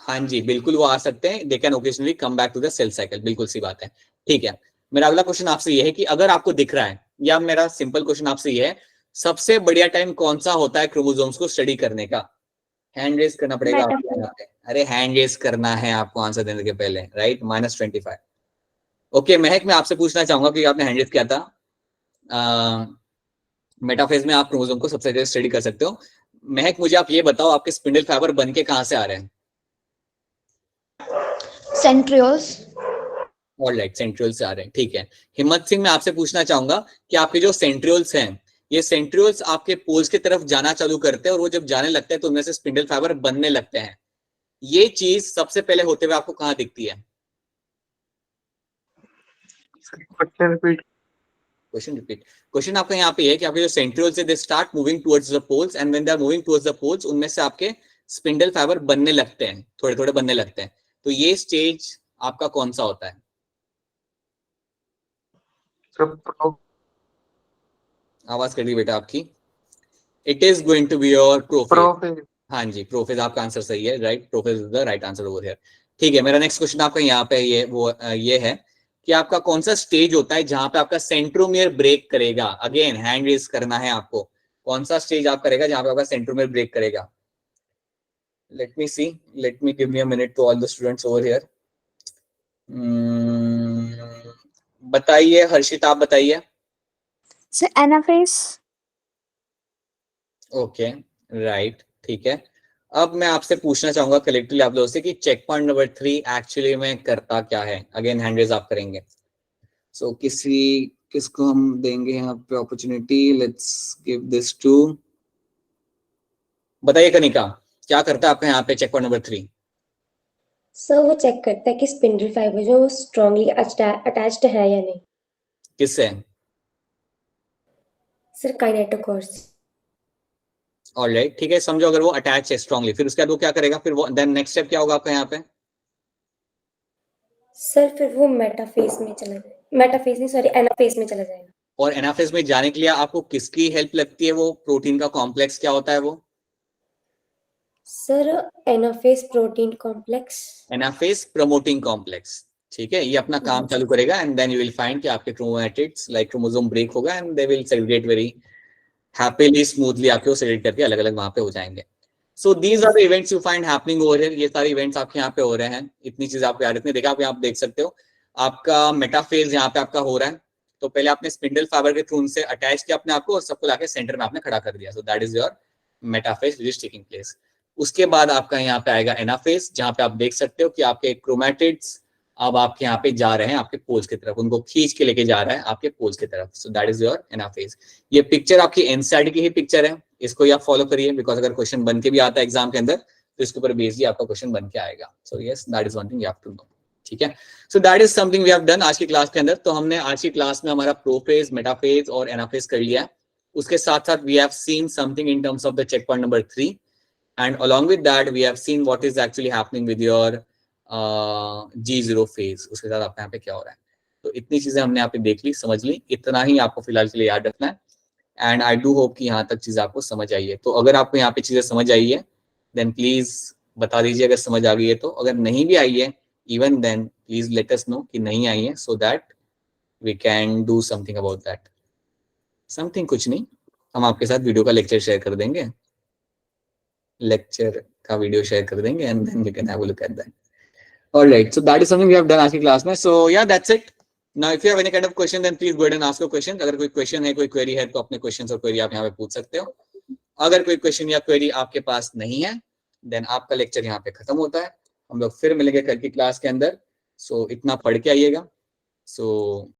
हाँ जी, बिल्कुल वो आ सकते हैं, they can occasionally come back to the cell cycle, बिल्कुल सी बात है। ठीक है, मेरा अगला क्वेश्चन आपसे ये है कि अगर आपको दिख रहा है, या मेरा सिंपल क्वेश्चन आपसे ये है, सबसे बढ़िया टाइम कौन सा होता है क्रोमोसोम्स को स्टडी करने का? हैंड रेज करना पड़ेगा आपको यहाँ पे। अरे हैंड रेज करना है आपको आंसर देने के पहले, राइट? -25। ओके महक, मैं आपसे पूछना चाहूंगा कि आपने हैंड रेज किया था, मेटाफेज में आप क्रोमोसोम को सबसे ज्यादा स्टडी कर सकते हो। महक, मुझे आप ये बताओ, आपके स्पिंडल फाइबर बन के कहाँ से आ रहे हैं? सेंट्रियोल्स। ऑलराइट, सेंट्रियोल से आ रहे हैं, ठीक है। हिम्मत सिंह, मैं आपसे पूछना चाहूंगा कि आपके जो सेंट्रियोल्स हैं, ये सेंट्रियोल्स आपके पोल्स की तरफ जाना चालू करते हैं, और वो जब जाने लगते हैं तो उनमें से स्पिंडल फाइबर बनने लगते हैं। ये चीज सबसे पहले होते हुए आपको कहाँ दिखती है? Question repeat. क्वेश्चन आपका यहाँ पे है कि आपके जो सेंट्रियोल्स है, they start moving towards the poles, and when they are moving towards the poles, उनमें से आपके स्पिंडल फाइबर बनने लगते हैं, थोड़े थोड़े बनने लगते हैं। तो ये स्टेज आपका कौन सा होता है? आवाज कर दी बेटा आपकी। It is going to be your prophase. हाँ जी, प्रोफेज आपका आंसर सही है, right? Prophase is the right answer over here. ठीक है, मेरा नेक्स्ट क्वेश्चन आपका यहाँ पे ये है कि आपका कौन सा स्टेज होता है जहां पे आपका सेंट्रोमियर ब्रेक करेगा? अगेन हैंड रेज करना है आपको। कौन सा स्टेज आप करेगा जहां पे आपका सेंट्रोमियर ब्रेक करेगा? Let me see, let me give me a minute to all the students over here. बताइए हर्षित, आप बताइए। Sir anaphase. ओके, राइट, ठीक है। अब मैं आपसे पूछना चाहूंगा कलेक्टिवली आप लोगों से कि चेक पॉइंट नंबर 3 एक्चुअली में करता क्या है? अगेन हैंड रेज आप करेंगे। सो किसको हम देंगे यहाँ पे opportunity? Let's give this to, बताइए कनिका, क्या करता है आपका यहाँ पे चेक पॉइंट नंबर 3? सर वो चेक करता है कि स्पिंडल फाइबर जो स्ट्रांगली अटैच्ड है या नहीं। किससे? सर काइनेटोकोर से। ऑलराइट, ठीक है, समझो अगर वो अटैच है स्ट्रांगली, फिर उसके बाद वो क्या करेगा? फिर वो देन नेक्स्ट स्टेप क्या होगा आपका यहाँ पे? सर फिर वो मेटाफेज में चला जाएगा, मेटाफेज नहीं सॉरी एनाफेज में चला जाएगा। और एनाफेज में जाने के लिए आपको किसकी हेल्प लगती है? वो प्रोटीन का कॉम्प्लेक्स क्या होता है वो? Sir anaphase protein complex, anaphase promoting complex. ठीक है, ये अपना काम चालू करेगा, and then you will find कि आपके क्रोमैटिड्स लाइक क्रोमोसोम ब्रेक होगा, and they will segregate very happily, smoothly आपको सेग्रीगेट करके अलग अलग वहां पे हो जाएंगे। So these are the events you find happening over here. ये सारे इवेंट्स आपके यहाँ पे हो रहे हैं। इतनी चीजें आपको याद रखनी। देखा, आप देख सकते हो आपका मेटाफेज यहाँ पे आपका हो रहा है। तो पहले आपने स्पिंडल फाइबर के थ्रू उनसे अटैच किया अपने आपको, और सबको लाके सेंटर में आपने खड़ा कर दिया। सो that is your metaphase which is taking place. उसके बाद आपका यहाँ पे आएगा एनाफेज, जहां पे आप देख सकते हो कि आपके क्रोमैटिड्स अब आपके यहाँ पे जा रहे हैं आपके पोल्स की तरफ, उनको खींच के लेके जा रहा है आपके पोल्स की तरफ। सो दैट इज योर एनाफेज। ये पिक्चर आपकी एनसीईआरटी की ही पिक्चर है, इसको ही आप फॉलो करिए, बिकॉज अगर क्वेश्चन बन के भी आता है एग्जाम के अंदर तो इसके ऊपर बेस्ड ही आपका क्वेश्चन बन के आएगा। So yes, that is one thing you have to know. ठीक है, so that is something we have done आज की क्लास के अंदर। तो हमने आज की क्लास में हमारा प्रोफेज, मेटाफेज और एनाफेज कर लिया। उसके साथ साथ we have seen something in terms of the check point number 3, and along with that we have seen what is actually happening with your G0 phase। उसके साथ आपके यहाँ पे क्या हो रहा है। तो इतनी चीजें हमने यहाँ पे देख ली, समझ ली। इतना ही आपको फिलहाल के लिए याद रखना है, एंड आई डू होप कि यहाँ तक चीजें आपको समझ आई है। तो अगर आपको यहाँ पे चीजें समझ आई है देन प्लीज बता दीजिए अगर समझ आ गई है तो। अगर नहीं भी आई है even then please let us know कि नहीं आई है, so that we can do something about that. Something कुछ नहीं, हम आपके साथ वीडियो का लेक्चर शेयर कर देंगे, लेक्चर का वीडियो शेयर कर देंगे, and then we can have a look at that. Alright, so that is something we have done आज की क्लास में। So yeah that's it. Now if you have any kind of question then please go ahead and ask your question. अगर कोई question है, कोई query है, तो अपने क्वेश्चंस और क्वेरी आप यहाँ पे पूछ सकते हो। अगर कोई क्वेश्चन या क्वेरी आपके पास नहीं है देन आपका लेक्चर यहाँ पे खत्म होता है। हम लोग फिर मिलेंगे कल की क्लास के अंदर। सो इतना पढ़ के आइएगा। सो